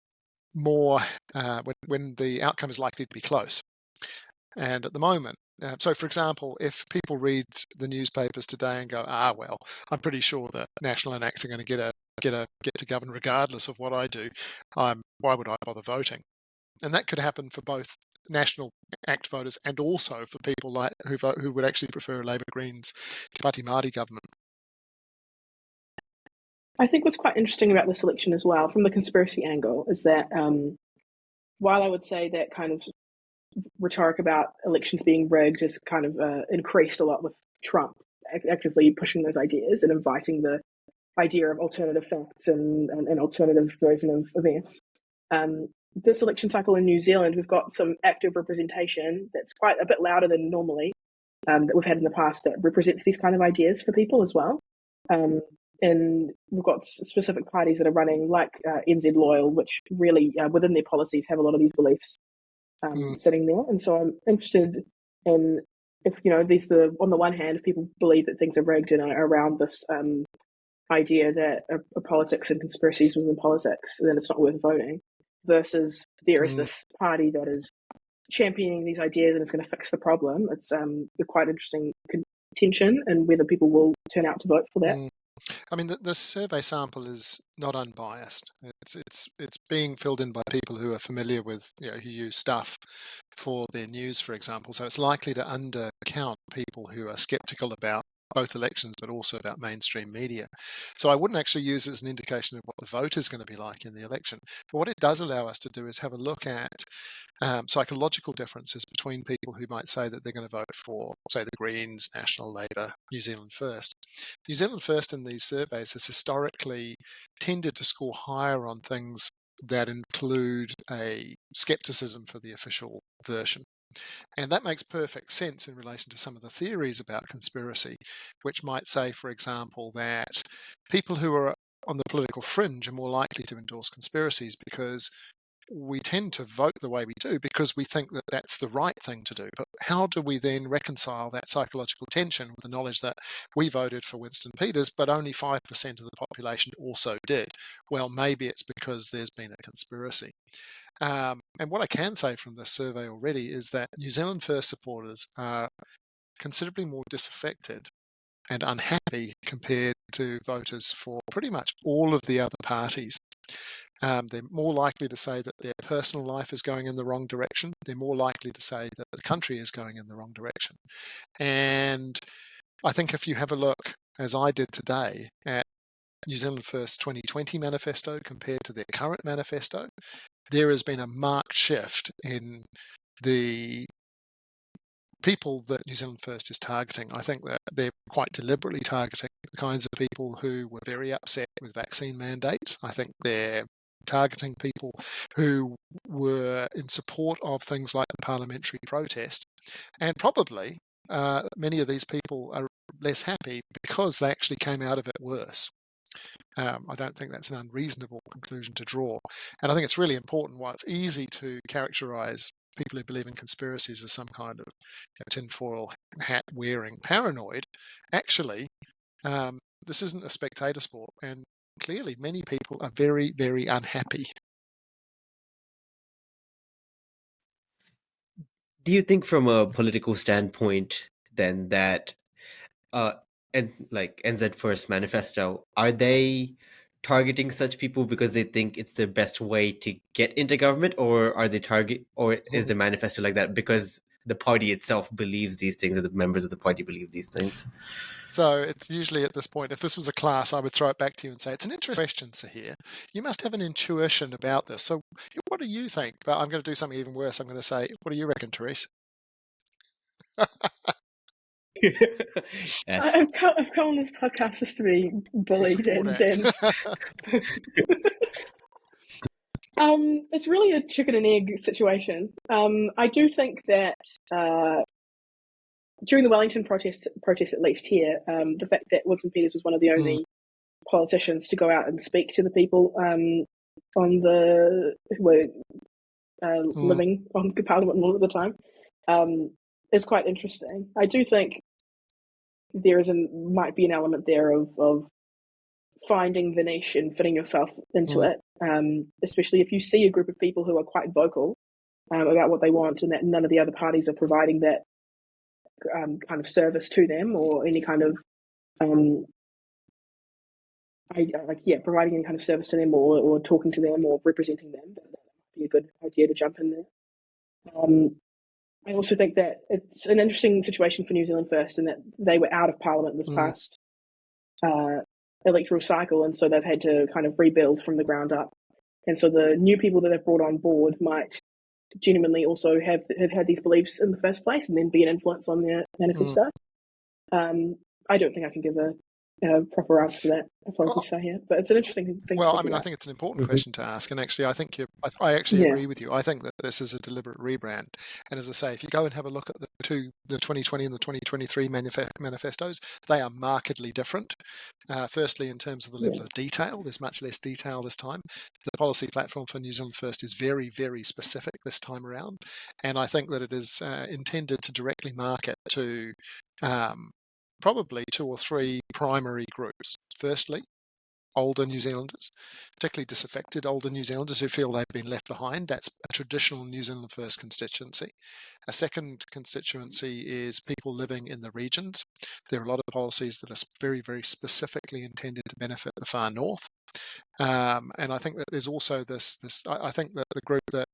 when the outcome is likely to be close. And at the moment, so for example, if people read the newspapers today and go, well, I'm pretty sure that National and ACT are going to get to govern regardless of what I do, why would I bother voting? And that could happen for both National ACT voters and also for people like who would actually prefer a Labour Greens Te Pāti Māori government. I think what's quite interesting about this election as well, from the conspiracy angle, is that while I would say that kind of rhetoric about elections being rigged is kind of increased a lot with Trump actively pushing those ideas and inviting the idea of alternative facts and an alternative version of events. This election cycle in New Zealand, we've got some active representation that's quite a bit louder than normally that we've had in the past that represents these kind of ideas for people as well. And we've got specific parties that are running, like NZ Loyal, which really, within their policies, have a lot of these beliefs sitting there. And so I'm interested in if, on the one hand, if people believe that things are rigged and are around this idea that politics and conspiracies within politics, then it's not worth voting, versus there is this party that is championing these ideas and it's going to fix the problem. It's a quite interesting tension and whether people will turn out to vote for that. I mean, the survey sample is not unbiased. It's being filled in by people who are familiar with, who use stuff for their news, for example. So it's likely to undercount people who are skeptical about both elections, but also about mainstream media. So I wouldn't actually use it as an indication of what the vote is going to be like in the election. But what it does allow us to do is have a look at psychological differences between people who might say that they're going to vote for, say, the Greens, National, Labour, New Zealand First. New Zealand First in these surveys has historically tended to score higher on things that include a skepticism for the official version. And that makes perfect sense in relation to some of the theories about conspiracy, which might say, for example, that people who are on the political fringe are more likely to endorse conspiracies because we tend to vote the way we do because we think that that's the right thing to do. But how do we then reconcile that psychological tension with the knowledge that we voted for Winston Peters, but only 5% of the population also did? Well, maybe it's because there's been a conspiracy. And what I can say from this survey already is that New Zealand First supporters are considerably more disaffected and unhappy compared to voters for pretty much all of the other parties. They're more likely to say that their personal life is going in the wrong direction. They're more likely to say that the country is going in the wrong direction. And I think if you have a look, as I did today, at New Zealand First 2020 manifesto compared to their current manifesto, there has been a marked shift in the people that New Zealand First is targeting. I think that they're quite deliberately targeting the kinds of people who were very upset with vaccine mandates. I think they're targeting people who were in support of things like the parliamentary protest. And probably many of these people are less happy because they actually came out of it worse. I don't think that's an unreasonable conclusion to draw. And I think it's really important. While it's easy to characterize people who believe in conspiracies as some kind of tinfoil hat wearing paranoid, actually, this isn't a spectator sport. And clearly, many people are very, very unhappy. Do you think, from a political standpoint, then, that and like NZ First Manifesto, are they targeting such people because they think it's the best way to get into government, or are they is the manifesto like that because the party itself believes these things, or the members of the party believe these things? So it's usually at this point, if this was a class, I would throw it back to you and say, it's an interesting question, Sahir. You must have an intuition about this. So what do you think? But I'm going to do something even worse. I'm going to say, what do you reckon, Terise? Yes. I've come on this podcast just to be bullied, and it's really a chicken and egg situation. I do think that during the Wellington protest at least here, the fact that Winston Peters was one of the only politicians to go out and speak to the people who were living on Parliament Law at the time is quite interesting. I do think there might be an element there of finding the niche and fitting yourself into it, especially if you see a group of people who are quite vocal about what they want, and that none of the other parties are providing that kind of service to them, or any kind of providing any kind of service to them, or talking to them, or representing them. That might be a good idea to jump in there. I also think that it's an interesting situation for New Zealand First, in that they were out of Parliament this past electoral cycle, and so they've had to kind of rebuild from the ground up. And so the new people that they've brought on board might genuinely also have had these beliefs in the first place, and then be an influence on their manifesto. I don't think I can give a proper answer to that, if I could say here, but it's an interesting thing. Well, I mean, I think it's an important question to ask, and actually, I think I actually agree with you. I think that this is a deliberate rebrand, and as I say, if you go and have a look at the 2020 and the 2023 manifestos, they are markedly different. Firstly, in terms of the level of detail, there's much less detail this time. The policy platform for New Zealand First is very, very specific this time around, and I think that it is intended to directly market to probably 2 or 3 primary groups. Firstly, older New Zealanders, particularly disaffected older New Zealanders who feel they've been left behind. That's a traditional New Zealand First constituency. A second constituency is people living in the regions. There are a lot of policies that are very, very specifically intended to benefit the far north. And I think that there's also this. I think that the group that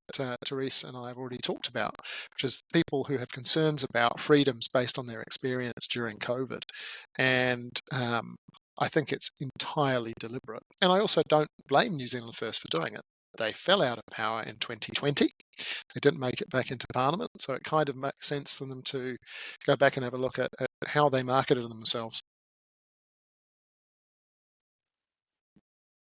Terise and I have already talked about, which is people who have concerns about freedoms based on their experience during COVID, and I think it's entirely deliberate. And I also don't blame New Zealand First for doing it. They fell out of power in 2020. They didn't make it back into Parliament, so it kind of makes sense for them to go back and have a look at how they marketed themselves.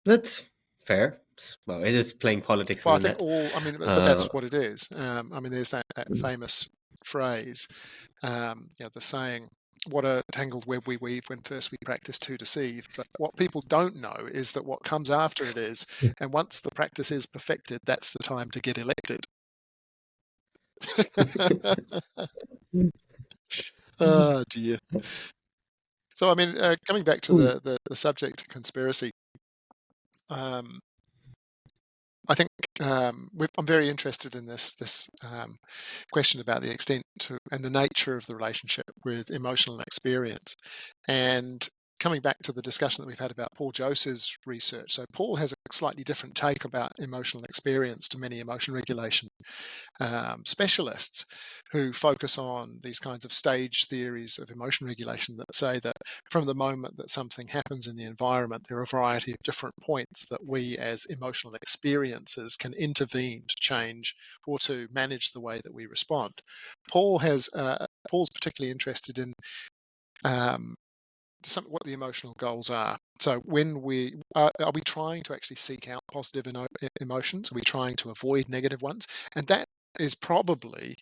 That's fair. Well, it is playing politics. Well, I think but that's what it is. There's that famous phrase, the saying, "What a tangled web we weave when first we practice to deceive." But what people don't know is that what comes after it is, and once the practice is perfected, that's the time to get elected. Oh dear. So, coming back to the subject conspiracy, I think I'm very interested in this question about the extent to and the nature of the relationship with emotional experience. And coming back to the discussion that we've had about Paul Joseph's research, so Paul has a slightly different take about emotional experience to many emotion regulation specialists who focus on these kinds of stage theories of emotion regulation that say that from the moment that something happens in the environment, there are a variety of different points that we as emotional experiencers can intervene to change or to manage the way that we respond. Paul's particularly interested in what the emotional goals are. So when are we trying to actually seek out positive emotions? Are we trying to avoid negative ones? And that is probably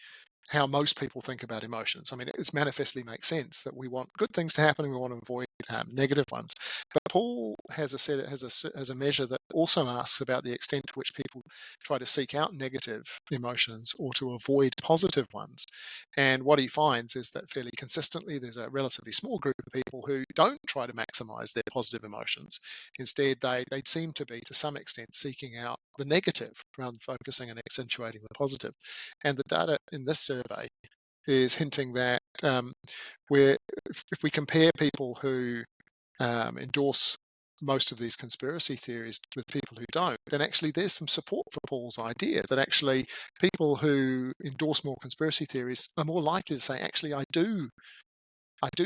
how most people think about emotions. I mean, it manifestly makes sense that we want good things to happen and we want to avoid negative ones. But Paul has a measure that also asks about the extent to which people try to seek out negative emotions or to avoid positive ones. And what he finds is that fairly consistently, there's a relatively small group of people who don't try to maximize their positive emotions. Instead, they seem to be, to some extent, seeking out the negative rather than focusing and accentuating the positive. And the data in this survey is hinting that if we compare people who endorse most of these conspiracy theories with people who don't, then actually there's some support for Paul's idea that actually people who endorse more conspiracy theories are more likely to say, actually, I do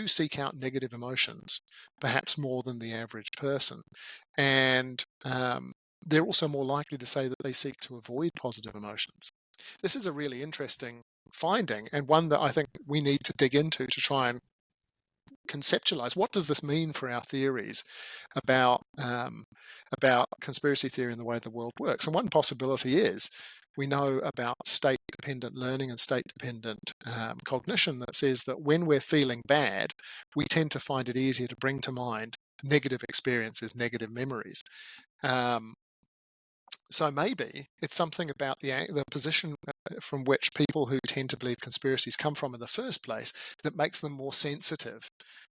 seek out negative emotions, perhaps more than the average person. And they're also more likely to say that they seek to avoid positive emotions. This is a really interesting finding, and one that I think we need to dig into to try and conceptualize. What does this mean for our theories about conspiracy theory and the way the world works? And one possibility is we know about state-dependent learning and state-dependent cognition that says that when we're feeling bad, we tend to find it easier to bring to mind negative experiences, negative memories. So maybe it's something about the position from which people who tend to believe conspiracies come from in the first place that makes them more sensitive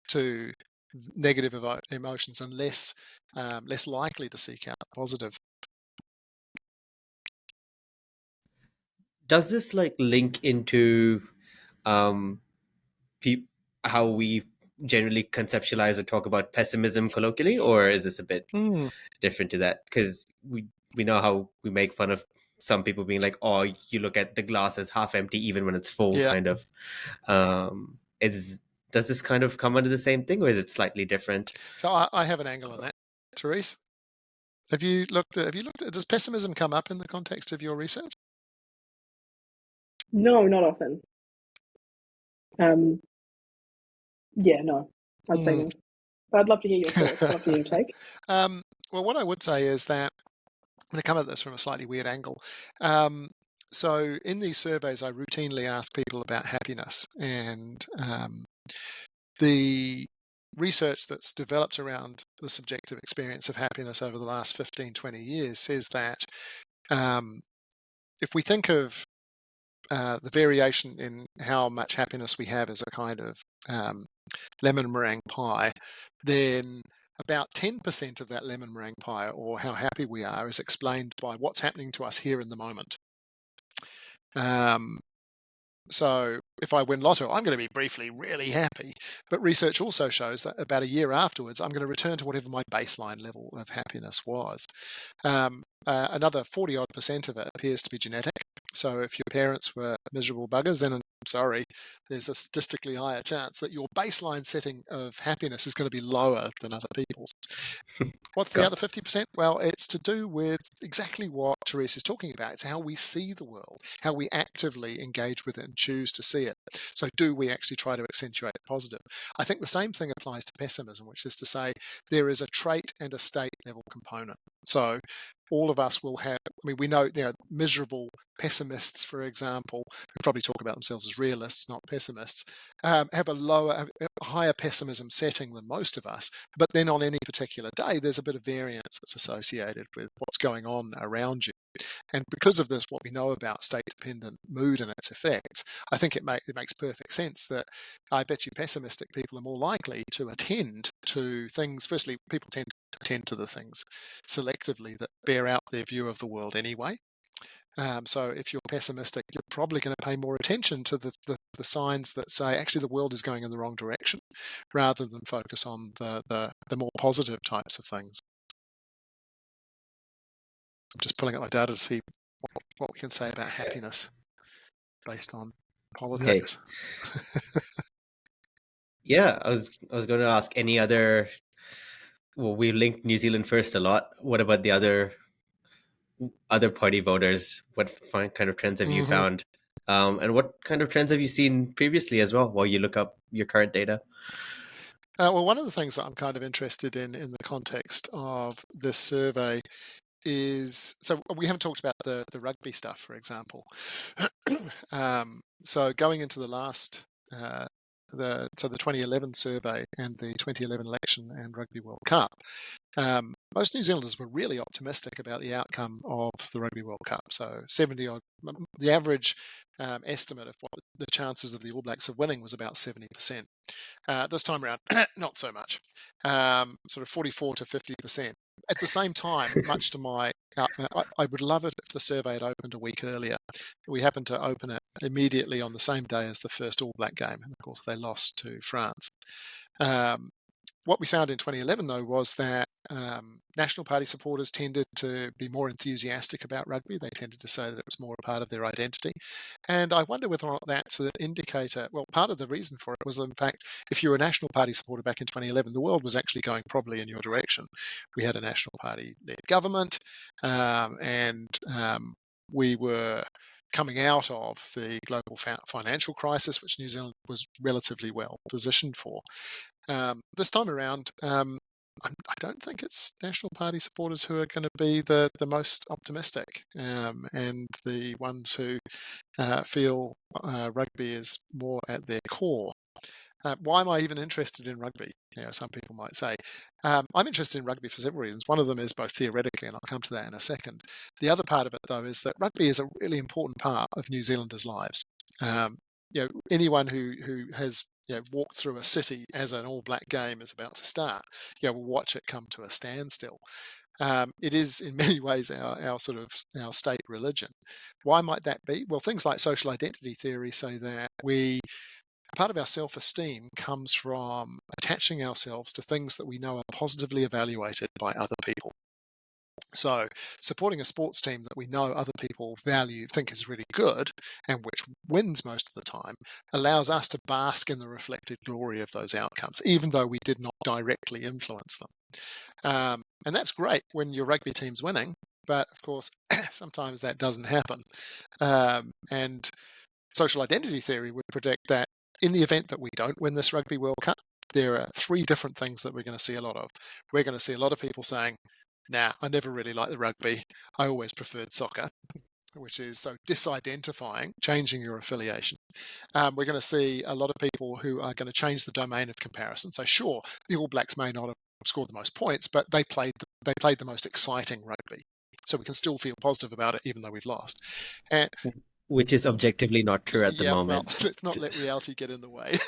to negative emotions and less likely to seek out positive. Does this like link into how we generally conceptualize or talk about pessimism colloquially, or is this a bit different to that? Because we know how we make fun of some people being like, oh, you look at the glass as half empty even when it's full, kind of. Does this kind of come under the same thing, or is it slightly different? So I have an angle on that. Terise, have you looked at, does pessimism come up in the context of your research? No, not often. No, I'd say no. But I'd love to hear your thoughts. I'd love to hear your take. Well, what I would say is that I'm going to come at this from a slightly weird angle. So in these surveys, I routinely ask people about happiness, and the research that's developed around the subjective experience of happiness over the last 15, 20 years says that if we think of the variation in how much happiness we have as a kind of lemon meringue pie, then about 10% of that lemon meringue pie, or how happy we are, is explained by what's happening to us here in the moment. So if I win lotto, I'm going to be briefly really happy. But research also shows that about a year afterwards, I'm going to return to whatever my baseline level of happiness was. Another 40-odd% of it appears to be genetic. So if your parents were miserable buggers, then I'm sorry, there's a statistically higher chance that your baseline setting of happiness is going to be lower than other people's. What's the other 50%? Well, it's to do with exactly what Terise is talking about. It's how we see the world, how we actively engage with it and choose to see it. So do we actually try to accentuate the positive? I think the same thing applies to pessimism, which is to say there is a trait and a state level component. So all of us will have, we know miserable pessimists, for example, who probably talk about themselves as realists, not pessimists, have a lower, higher pessimism setting than most of us, but then on any particular day, there's a bit of variance that's associated with what's going on around you. And because of this, what we know about state-dependent mood and its effects, I think it makes perfect sense that I bet you pessimistic people are more likely to attend to things. Firstly, people tend to attend to the things selectively that bear out their view of the world anyway. So if you're pessimistic, you're probably going to pay more attention to the signs that say actually the world is going in the wrong direction, rather than focus on the more positive types of things. I'm just pulling up my data to see what we can say about happiness based on politics. Yeah, I was going to ask any other. Well, we linked New Zealand first a lot. What about the other party voters? What kind of trends have you found? And what kind of trends have you seen previously as well while you look up your current data? Well, one of the things that I'm kind of interested in the context of this survey is, so we haven't talked about the rugby stuff, for example. So going into the last, the 2011 survey and the 2011 election and Rugby World Cup, most New Zealanders were really optimistic about the outcome of the Rugby World Cup. So 70 odd, the average estimate of what the chances of the All Blacks of winning was about 70%. This time around, not so much, sort of 44 to 50%. At the same time, much to my, I would love it if the survey had opened a week earlier. We happened to open it immediately on the same day as the first All Black game, and of course they lost to France. What we found in 2011, though, was that National Party supporters tended to be more enthusiastic about rugby. They tended to say that it was more a part of their identity. And I wonder whether or not that's an indicator. Well, part of the reason for it was, in fact, if you were a National Party supporter back in 2011, the world was actually going probably in your direction. We had a National Party-led government, and we were coming out of the global financial crisis, which New Zealand was relatively well positioned for. This time around, I don't think it's National Party supporters who are going to be the most optimistic, and the ones who feel rugby is more at their core. Why am I even interested in rugby? Some people might say. I'm interested in rugby for several reasons. One of them is both theoretically, and I'll come to that in a second. The other part of it, though, is that rugby is a really important part of New Zealanders' lives. Anyone who has walked through a city as an All Black game is about to start, will watch it come to a standstill. It is in many ways our our state religion. Why might that be? Well, things like social identity theory say that part of our self-esteem comes from attaching ourselves to things that we know are positively evaluated by other people. So supporting a sports team that we know other people think is really good, and which wins most of the time, allows us to bask in the reflected glory of those outcomes, even though we did not directly influence them. And that's great when your rugby team's winning, but of course, sometimes that doesn't happen. And social identity theory would predict that in the event that we don't win this Rugby World Cup, there are three different things that we're going to see a lot of. We're going to see a lot of people saying, nah, I never really liked the rugby. I always preferred soccer, which is so disidentifying, changing your affiliation. We're going to see a lot of people who are going to change the domain of comparison. So sure, the All Blacks may not have scored the most points, but they played the most exciting rugby. So we can still feel positive about it, even though we've lost. And which is objectively not true at the moment. Well, let's not let reality get in the way.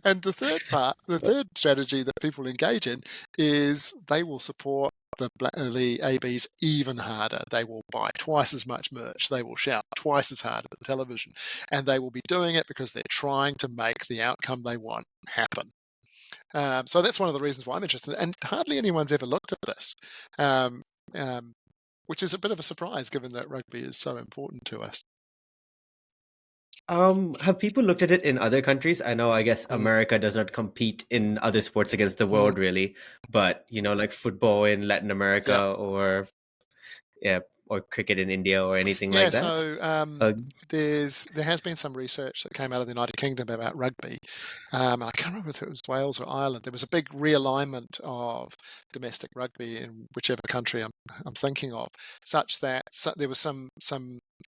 And the third strategy that people engage in is they will support the ABs even harder. They will buy twice as much merch. They will shout twice as hard at the television. And they will be doing it because they're trying to make the outcome they want happen. So that's one of the reasons why I'm interested. And hardly anyone's ever looked at this, which is a bit of a surprise given that rugby is so important to us. Have people looked at it in other countries? I guess America does not compete in other sports against the world really, but like football in Latin America or or cricket in India or anything Yeah, like that? so there has been some research that came out of the United Kingdom about rugby. I can't remember if it was Wales or Ireland. There was a big realignment of domestic rugby in whichever country I'm thinking of, such that there was some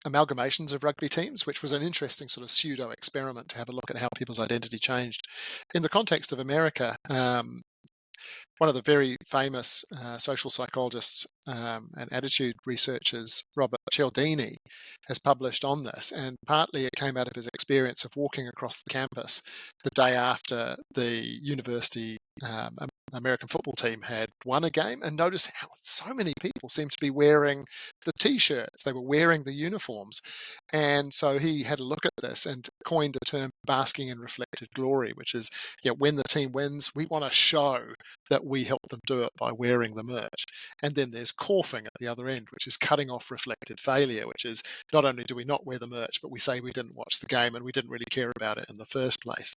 amalgamations of rugby teams, which was an interesting sort of pseudo experiment to have a look at how people's identity changed. In the context of America, one of the very famous social psychologists and attitude researchers, Robert Cialdini, has published on this. And partly it came out of his experience of walking across the campus the day after the university American football team had won a game, and notice how so many people seemed to be wearing the T-shirts. They were wearing the uniforms. And so he had a look at this and coined a term, basking in reflected glory, which is, when the team wins, we want to show that we helped them do it by wearing the merch. And then there's coughing at the other end, which is cutting off reflected failure, which is not only do we not wear the merch, but we say we didn't watch the game and we didn't really care about it in the first place.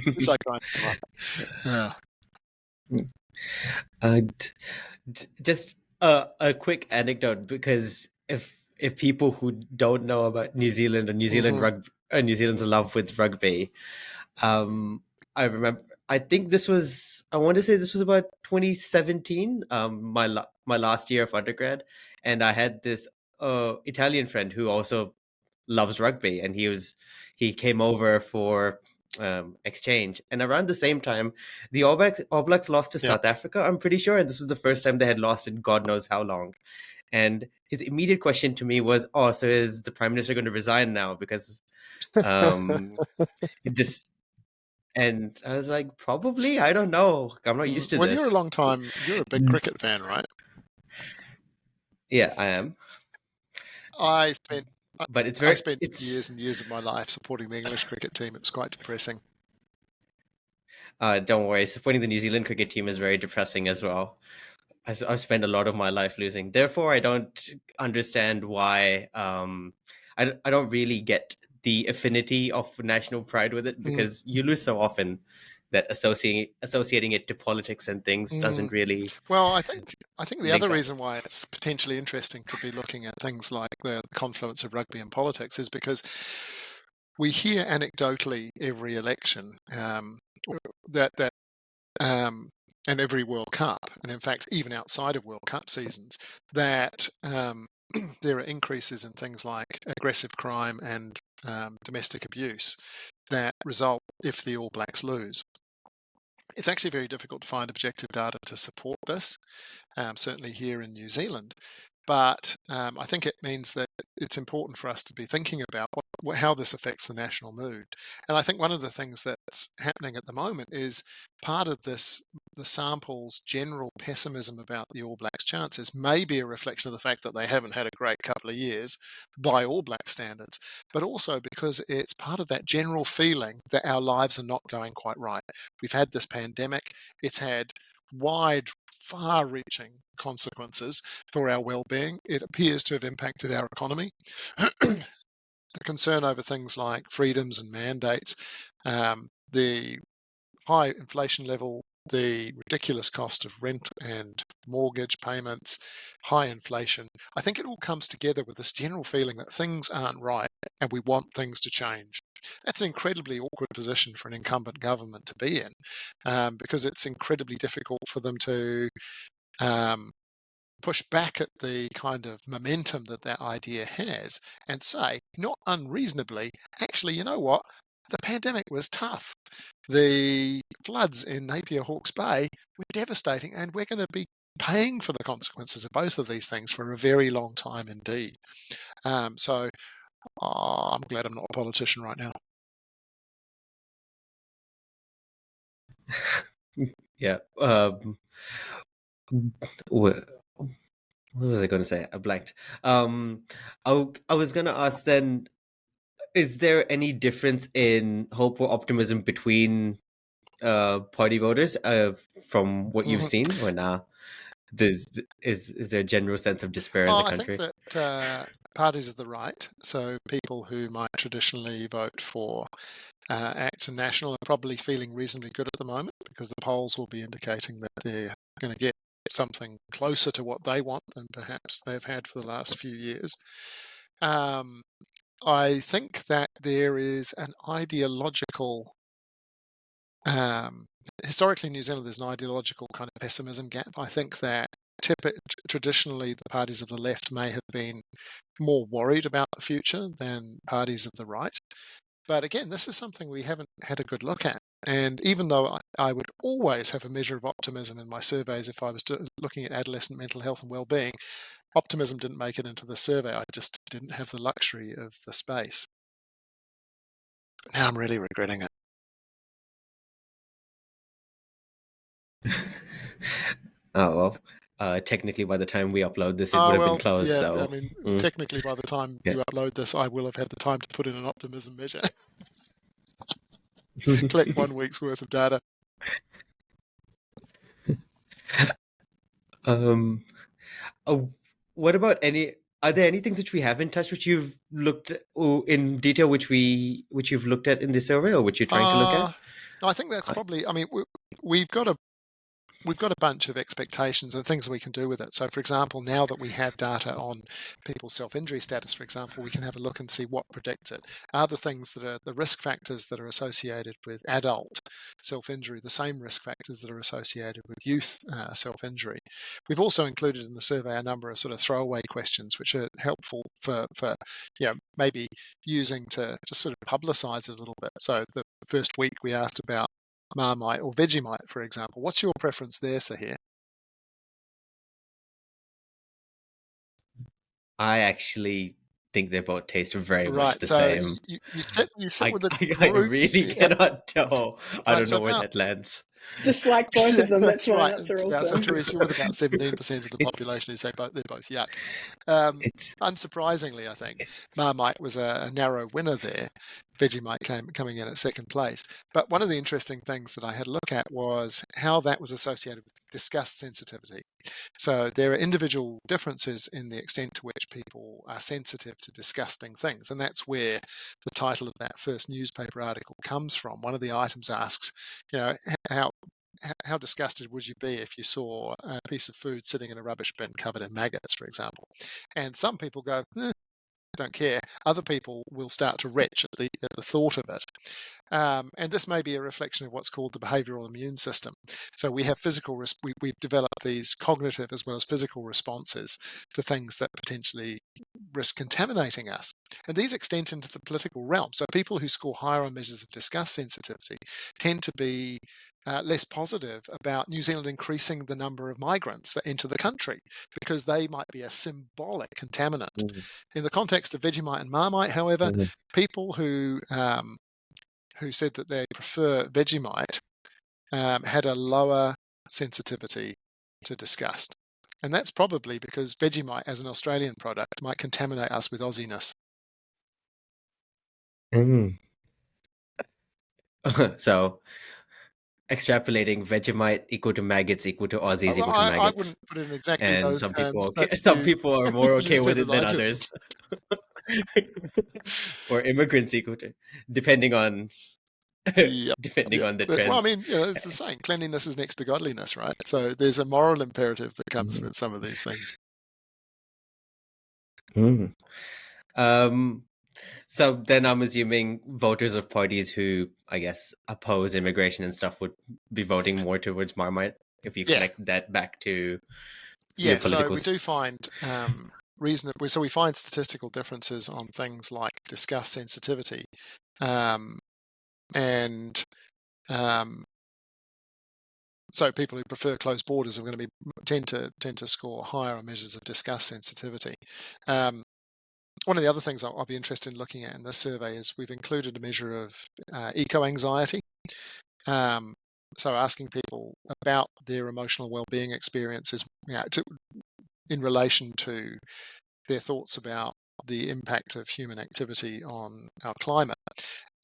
Which I kind of like. Yeah. Just a quick anecdote, because if people who don't know about New Zealand or New Zealand rugby, New Zealand's love with rugby, I remember. I think I want to say this was about 2017. My last year of undergrad, and I had this Italian friend who also loves rugby, and he came over for exchange, and around the same time the All Blacks lost to South Africa, I'm pretty sure, and this was the first time they had lost in God knows how long. And his immediate question to me was, "Oh, so is the Prime Minister going to resign now?" Because this, and I was like, probably. I don't know. I'm not used to well, this. you're a big cricket fan, right? Yeah, I am. I spent years and years of my life supporting the English cricket team. It was quite depressing. Don't worry, supporting the New Zealand cricket team is very depressing as well. I've spent a lot of my life losing. Therefore, I don't understand why. I don't really get the affinity of national pride with it, because you lose so often that associating it to politics and things doesn't really. Well, I think the other reason why it's potentially interesting to be looking at things like the confluence of rugby and politics is because we hear anecdotally every election and every World Cup, and in fact even outside of World Cup seasons, that there are increases in things like aggressive crime and domestic abuse that result if the All Blacks lose. It's actually very difficult to find objective data to support this, certainly here in New Zealand. But I think it means that it's important for us to be thinking about how this affects the national mood. And I think one of the things that's happening at the moment is part of this, the sample's general pessimism about the All Blacks' chances may be a reflection of the fact that they haven't had a great couple of years by All Black standards, but also because it's part of that general feeling that our lives are not going quite right. We've had this pandemic. It's had wide, far-reaching consequences for our well-being. It appears to have impacted our economy. The concern over things like freedoms and mandates, the high inflation level, the ridiculous cost of rent and mortgage payments, high inflation. I think it all comes together with this general feeling that things aren't right and we want things to change. That's an incredibly awkward position for an incumbent government to be in, because it's incredibly difficult for them to push back at the kind of momentum that idea has and say, not unreasonably, actually, you know what? The pandemic was tough. The floods in Napier Hawke's Bay were devastating, and we're going to be paying for the consequences of both of these things for a very long time indeed. So I'm glad I'm not a politician right now. Yeah. What was I going to say? I blanked. I was going to ask then, is there any difference in hope or optimism between party voters from what you've seen, or nah? Is there a general sense of despair in the country? I think that parties of the right, so people who might traditionally vote for ACT and National, are probably feeling reasonably good at the moment, because the polls will be indicating that they're going to get something closer to what they want than perhaps they've had for the last few years. I think that there is an ideological, historically in New Zealand, there's an ideological kind of pessimism gap. I think that traditionally the parties of the left may have been more worried about the future than parties of the right. But again, this is something we haven't had a good look at. And even though I would always have a measure of optimism in my surveys if I was looking at adolescent mental health and well-being, optimism didn't make it into the survey. I just didn't have the luxury of the space. But now I'm really regretting it. Oh, well, technically by the time we upload this, it would have been closed. Yeah, so I mean, technically by the time you upload this, I will have had the time to put in an optimism measure. Collect 1 week's worth of data. What about are there any things which we haven't touched, which you've looked in detail, which you've looked at in the survey, or which you're trying to look at? No, I think that's probably, I mean, we've got a bunch of expectations and things we can do with it. So, for example, now that we have data on people's self-injury status, for example, we can have a look and see what predicts it. Are the things that are the risk factors that are associated with adult self-injury the same risk factors that are associated with youth self-injury? We've also included in the survey a number of sort of throwaway questions, which are helpful for maybe using to just sort of publicize it a little bit. So the first week we asked about Marmite or Vegemite, for example. What's your preference there, Sahir? I actually think they both taste very much the same. You sit with a group. I really cannot tell. I don't know where that lands. Dislike both of them. That's my answer also. So Terise, you're with about 17% of the population who say they're both yuck. Unsurprisingly, I think Marmite was a narrow winner there. Vegemite coming in at second place. But one of the interesting things that I had a look at was how that was associated with disgust sensitivity. So there are individual differences in the extent to which people are sensitive to disgusting things. And that's where the title of that first newspaper article comes from. One of the items asks, how disgusted would you be if you saw a piece of food sitting in a rubbish bin covered in maggots, for example? And some people go, don't care. Other people will start to retch at the thought of it. And this may be a reflection of what's called the behavioral immune system. So we have we've developed these cognitive as well as physical responses to things that potentially risk contaminating us. And these extend into the political realm. So people who score higher on measures of disgust sensitivity tend to be less positive about New Zealand increasing the number of migrants that enter the country because they might be a symbolic contaminant. In the context of Vegemite and Marmite, however, people who said that they prefer Vegemite had a lower sensitivity to disgust. And that's probably because Vegemite as an Australian product might contaminate us with Aussiness. So extrapolating Vegemite equal to maggots equal to Aussies equal to maggots. I wouldn't put it in exactly and those some terms. Some people are more okay with it than others. Or immigrants equal to, depending on depending on the trends. Well, I mean, it's the saying, cleanliness is next to godliness, right? So there's a moral imperative that comes with some of these things. So then I'm assuming voters of parties who, I guess, oppose immigration and stuff would be voting more towards Marmite if you connect that back to your political... So we do find reasonable. So we find statistical differences on things like disgust sensitivity, and so people who prefer closed borders are going to tend to score higher on measures of disgust sensitivity. One of the other things I'll be interested in looking at in this survey is we've included a measure of eco-anxiety. So asking people about their emotional well-being experiences in relation to their thoughts about the impact of human activity on our climate.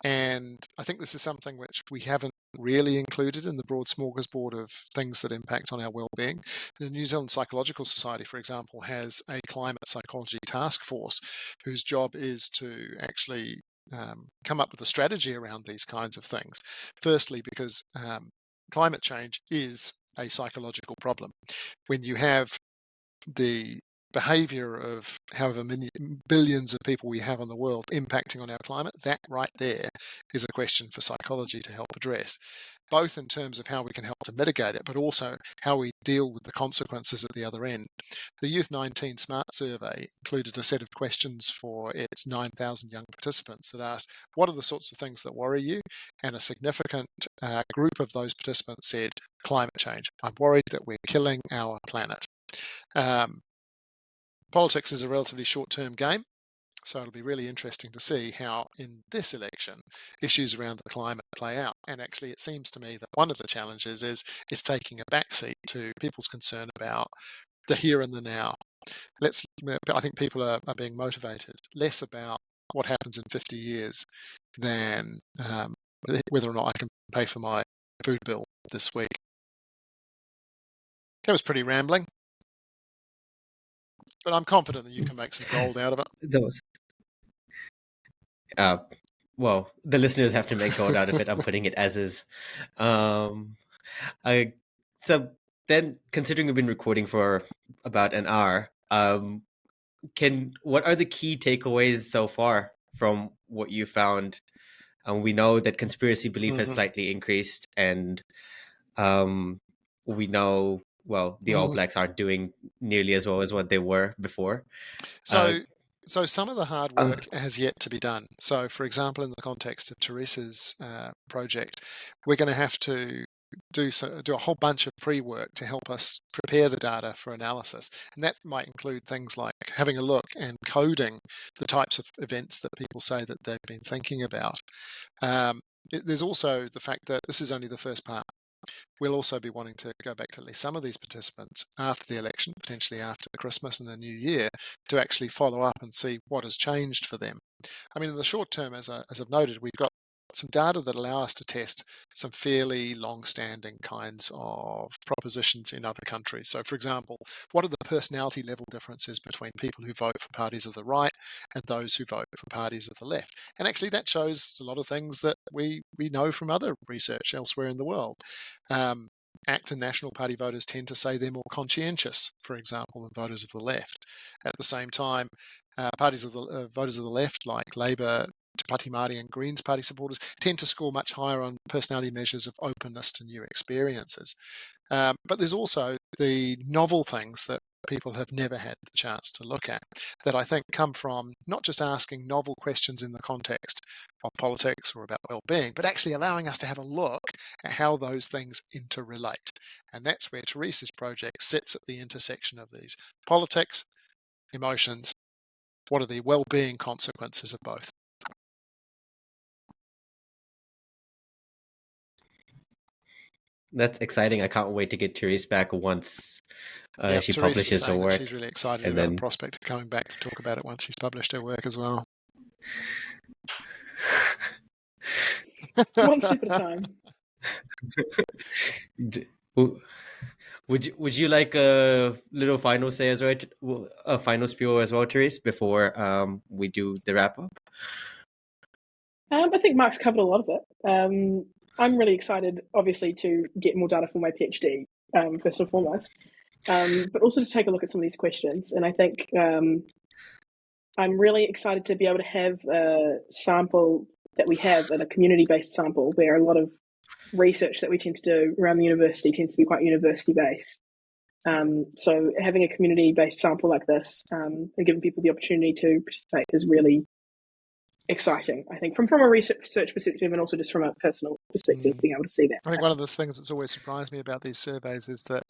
And I think this is something which we haven't really included in the broad smorgasbord of things that impact on our well-being. The New Zealand Psychological Society, for example, has a climate psychology task force whose job is to actually come up with a strategy around these kinds of things. Firstly, because climate change is a psychological problem. When you have the behavior of however many billions of people we have in the world impacting on our climate, that right there is a question for psychology to help address, both in terms of how we can help to mitigate it, but also how we deal with the consequences at the other end. The Youth 19 Smart Survey included a set of questions for its 9,000 young participants that asked, what are the sorts of things that worry you? And a significant group of those participants said, climate change. I'm worried that we're killing our planet. Politics is a relatively short-term game, so it'll be really interesting to see how in this election issues around the climate play out. And actually it seems to me that one of the challenges is it's taking a backseat to people's concern about the here and the now. I think people are being motivated less about what happens in 50 years than whether or not I can pay for my food bill this week. That was pretty rambling, but I'm confident that you can make some gold out of it. Those. Well, the listeners have to make gold out of it. I'm putting it as is. So then, considering we've been recording for about an hour, what are the key takeaways so far from what you found? We know that conspiracy belief has slightly increased, and we know, well, the All Blacks aren't doing nearly as well as what they were before. So some of the hard work has yet to be done. So, for example, in the context of Terise's project, we're going to have to do a whole bunch of pre-work to help us prepare the data for analysis. And that might include things like having a look and coding the types of events that people say that they've been thinking about. There's also the fact that this is only the first part. We'll also be wanting to go back to at least some of these participants after the election, potentially after Christmas and the New Year, to actually follow up and see what has changed for them. I mean, in the short term, as I've noted, we've got some data that allow us to test some fairly long-standing kinds of propositions in other countries. So, for example, what are the personality level differences between people who vote for parties of the right and those who vote for parties of the left? And actually that shows a lot of things that we know from other research elsewhere in the world. ACT and National Party voters tend to say they're more conscientious, for example, than voters of the left. At the same time, voters of the left, like Labour, Te Pāti Māori and Greens Party supporters, tend to score much higher on personality measures of openness to new experiences. But there's also the novel things that people have never had the chance to look at that I think come from not just asking novel questions in the context of politics or about well-being, but actually allowing us to have a look at how those things interrelate. And that's where Terise's project sits at the intersection of these politics, emotions, what are the well-being consequences of both. That's exciting. I can't wait to get Terise back once she Terise publishes her work. She's really excited about the prospect of coming back to talk about it once she's published her work as well. One step at a time. Would you like a little final say as well, a final spiel as well, Terise, before we do the wrap up? I think Marc's covered a lot of it. I'm really excited, obviously, to get more data for my PhD, first and foremost, but also to take a look at some of these questions. And I think I'm really excited to be able to have a sample that we have, and a community-based sample, where a lot of research that we tend to do around the university tends to be quite university-based. So having a community-based sample like this and giving people the opportunity to participate is really exciting, I think, from a research perspective and also just from a personal perspective, being able to see that. I think one of the things that's always surprised me about these surveys is that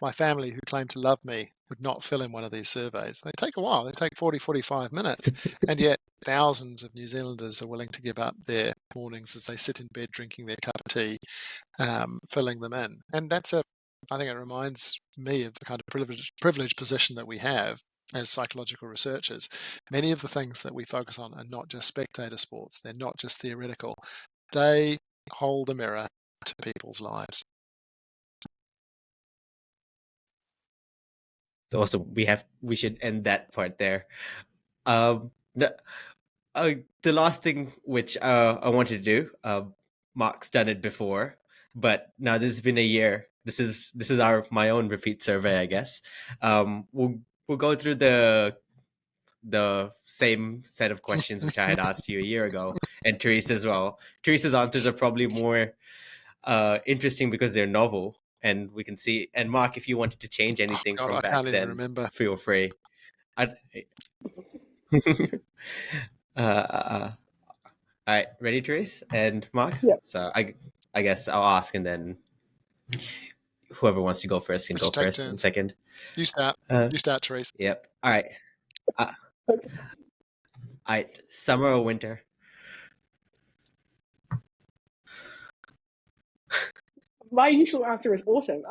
my family, who claim to love me, would not fill in one of these surveys. They take a while. They take 40, 45 minutes, and yet thousands of New Zealanders are willing to give up their mornings as they sit in bed drinking their cup of tea, filling them in. And I think it reminds me of the kind of privileged position that we have as psychological researchers. Many of the things that we focus on are not just spectator sports. They're not just theoretical. They hold a mirror to people's lives. Also, we should end that part there. The last thing which I wanted to do, Marc's done it before, but now this has been a year this is my own repeat survey, I guess. We'll go through the same set of questions which I had asked you a year ago, and Terise as well. Teresa's answers are probably more interesting because they're novel, and we can see. And Marc, if you wanted to change anything God, from I back can't even then, remember. feel free. All right, ready, Terise and Marc? Yeah. So I guess I'll ask, and then whoever wants to go first can We go should take first and turns. second. You start. You start, Terise. Yep. All right. All right. Summer or winter? My usual answer is autumn.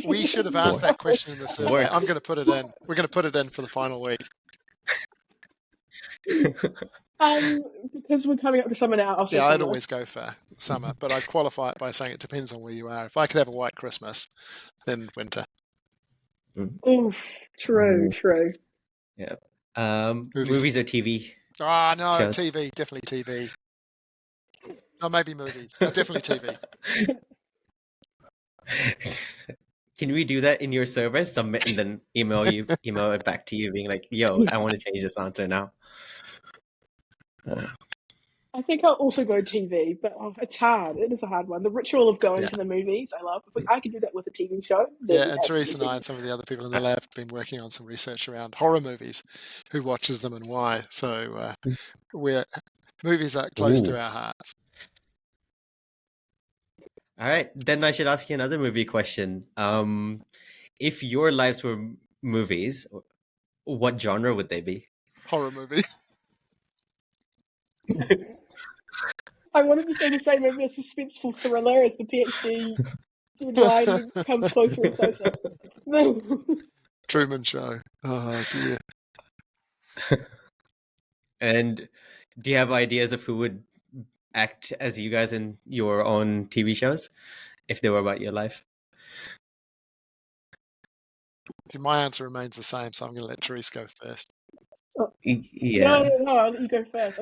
We should have asked that question in the survey. Works. I'm going to put it in. We're going to put it in for the final week. Because we're coming up to summer now. Yeah, I'd always go for summer, but I'd qualify it by saying it depends on where you are. If I could have a white Christmas, then winter. Oof, true. Yeah. Movies or TV? Ah, no, shows? TV, definitely TV. No, maybe movies. No, definitely TV. Can we do that in your survey? Submit and then email it back to you, being like, "Yo, I want to change this answer now." I think I'll also go TV, but it's hard. It is a hard one. The ritual of going to the movies, I love. If I could do that with a TV show. Yeah, and Terise and I and some of the other people in the lab have been working on some research around horror movies, who watches them and why. So movies are close to our hearts. All right, then I should ask you another movie question. If your lives were movies, what genre would they be? Horror movies. I wanted to say the same, maybe a suspenseful thriller as the PhD line comes closer and closer. Truman Show. Oh, dear. And do you have ideas of who would act as you guys in your own TV shows if they were about your life? See, my answer remains the same, so I'm going to let Terise go first. Yeah. No, I'll let you go first.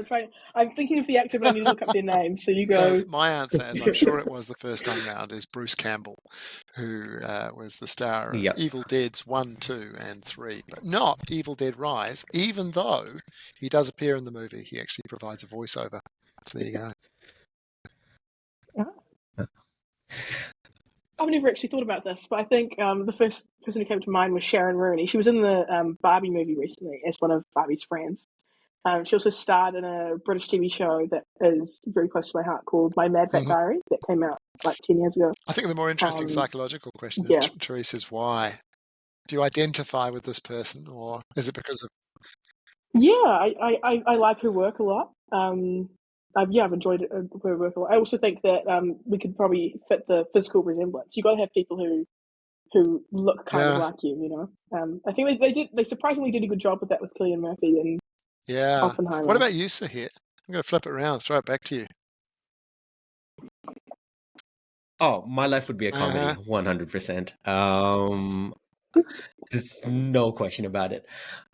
I'm thinking of the actor, but I need to look up their name. So you go. So my answer, as I'm sure it was the first time round, is Bruce Campbell, who was the star of Evil Dead's 1, 2, and 3, but not Evil Dead Rise, even though he does appear in the movie. He actually provides a voiceover. So there you go. I've never actually thought about this, but I think the first person who came to mind was Sharon Rooney. She was in the Barbie movie recently as one of Barbie's friends. She also starred in a British TV show that is very close to my heart called My Mad Fat Diary that came out like 10 years ago. I think the more interesting psychological question is, Terise, is why? Do you identify with this person, or is it because of... Yeah, I like her work a lot. I've enjoyed her work a lot. I also think that we could probably fit the physical resemblance. You've got to have people who look kind of like you, I think they surprisingly did a good job with that with Cillian Murphy and Oppenheimer. What about you, Sahir? I'm going to flip it around, throw it back to you. Oh, my life would be a comedy, 100%. There's no question about it.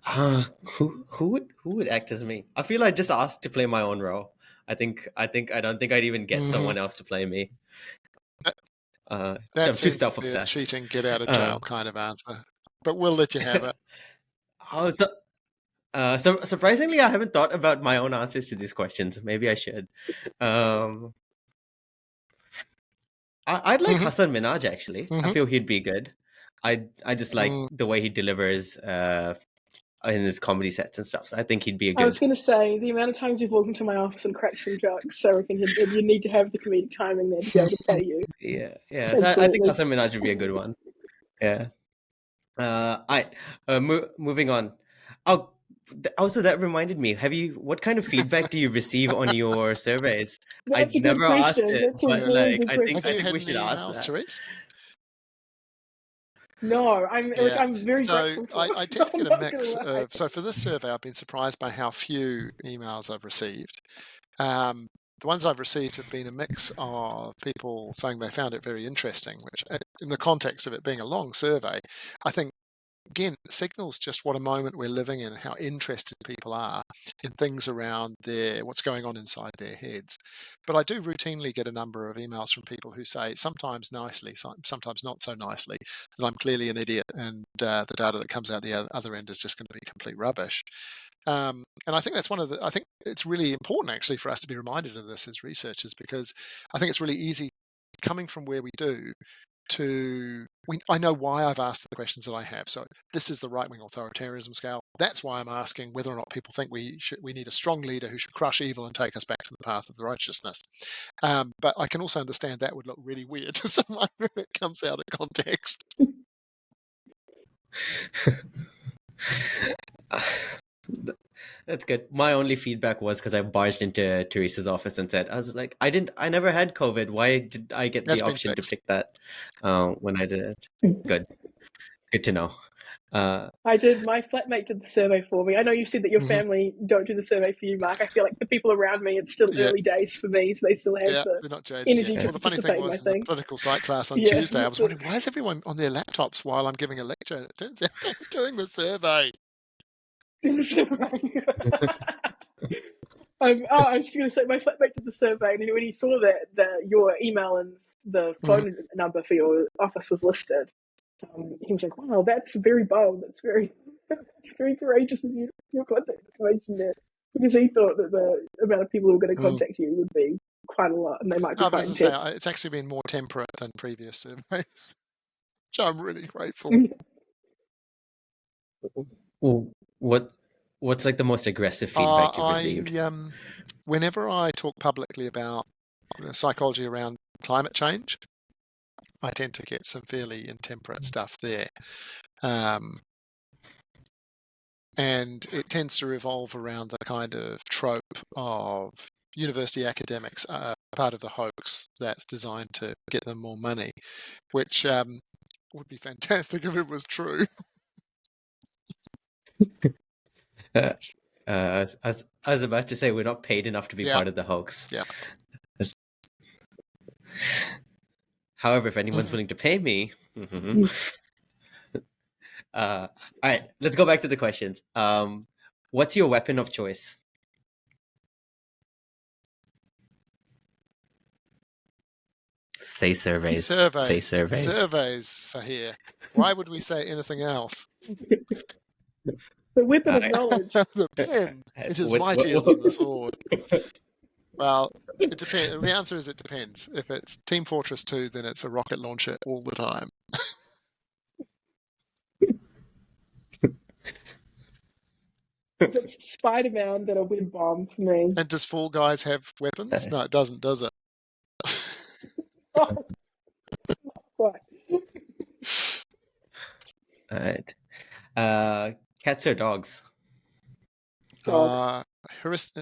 Who would act as me? I feel I just asked to play my own role. I don't think I'd even get someone else to play me. That I'm too seems self-obsessed. To be a cheating, get out of jail kind of answer, but we'll let you have it. So surprisingly, I haven't thought about my own answers to these questions. Maybe I should. I'd like Hassan Minhaj, actually. I feel he'd be good. I just like the way he delivers in his comedy sets and stuff. So I think he'd be a good... I was going to say, the amount of times you've walked into my office and cracked some jokes, so I reckon you need to have the comedic timing there to be able to pay you. Yeah. So I think Hassan Minhaj would be a good one. Yeah. Moving on. Oh, also that reminded me. What kind of feedback do you receive on your surveys? That's I'd never asked it, but I think we should ask that. Terise? No, I'm very grateful. I tend to get a mix of... So for this survey, I've been surprised by how few emails I've received. The ones I've received have been a mix of people saying they found it very interesting, which in the context of it being a long survey, I think again, it signals just what a moment we're living in, how interested people are in things around what's going on inside their heads. But I do routinely get a number of emails from people who say, sometimes nicely, sometimes not so nicely, that I'm clearly an idiot and the data that comes out the other end is just going to be complete rubbish. And I think that's I think it's really important actually for us to be reminded of this as researchers, because I think it's really easy coming from where we do I know why I've asked the questions that I have. So this is the right-wing authoritarianism scale. That's why I'm asking whether or not people think we need a strong leader who should crush evil and take us back to the path of the righteousness. But I can also understand that would look really weird to someone when it comes out of context. That's good. My only feedback was because I barged into Teresa's office and said, I was like, I never had COVID. Why did I get the option to pick that when I did it? Good to know. I did. My flatmate did the survey for me. I know you said that your family don't do the survey for you, Mark. I feel like the people around me, it's still early days for me, so they still have they're not jaded energy yet. to Well, the funny thing was, in the political science class on Tuesday, I was wondering, why is everyone on their laptops while I'm giving a lecture? It turns out they're doing the survey. I was just going to say, my flatmate did the survey, and when he saw that your email and the phone number for your office was listed, he was like, "Wow, that's very bold. That's very courageous of you. Your contact information there," because he thought that the amount of people who were going to contact you would be quite a lot, and they might be quite intense. As I say, it's actually been more temperate than previous surveys, which I'm really grateful. Well, what's like the most aggressive feedback you've received? Whenever I talk publicly about the psychology around climate change, I tend to get some fairly intemperate stuff there. And it tends to revolve around the kind of trope of university academics are part of the hoax that's designed to get them more money, which would be fantastic if it was true. I was about to say, we're not paid enough to be part of the hoax. Yeah. However, if anyone's willing to pay me, all right, let's go back to the questions. What's your weapon of choice? Say surveys. Say surveys. Surveys, Sahir. Why would we say anything else? The weapon of knowledge. The pen. It is mightier than the sword. Well, it depends. The answer is it depends. If it's Team Fortress 2, then it's a rocket launcher all the time. It's Spider-Man than a wind bomb for me. And does Fall Guys have weapons? No, it doesn't, does it? Not quite. All right. Cats or dogs? Dogs.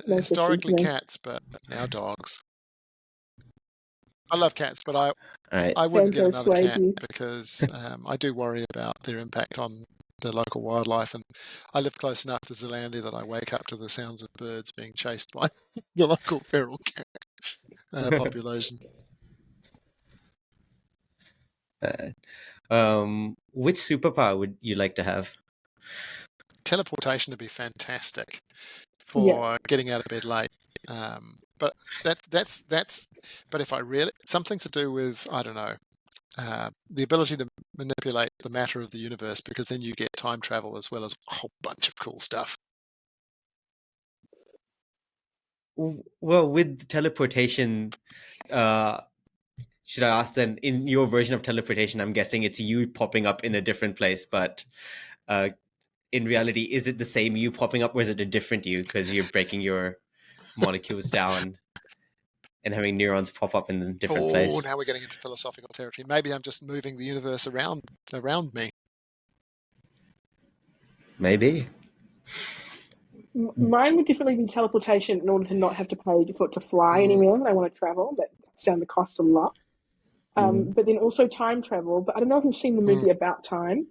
Historically cats, but now dogs. I love cats, but I wouldn't get another cat because I do worry about their impact on the local wildlife, and I live close enough to Zealandia that I wake up to the sounds of birds being chased by the local feral cat population. Which superpower would you like to have? Teleportation would be fantastic for getting out of bed late. But that's. But if I really something to do with, I don't know, the ability to manipulate the matter of the universe, because then you get time travel as well as a whole bunch of cool stuff. Well, with teleportation, should I ask then, in your version of teleportation, I'm guessing it's you popping up in a different place, but in reality, is it the same you popping up, or is it a different you because you're breaking your molecules down and having neurons pop up in a different place? Oh, now we're getting into philosophical territory. Maybe I'm just moving the universe around me. Maybe. Mine would definitely be teleportation in order to not have to pay for it to fly anywhere when I want to travel. That cuts down the cost a lot. But then also time travel. But I don't know if you've seen the movie About Time.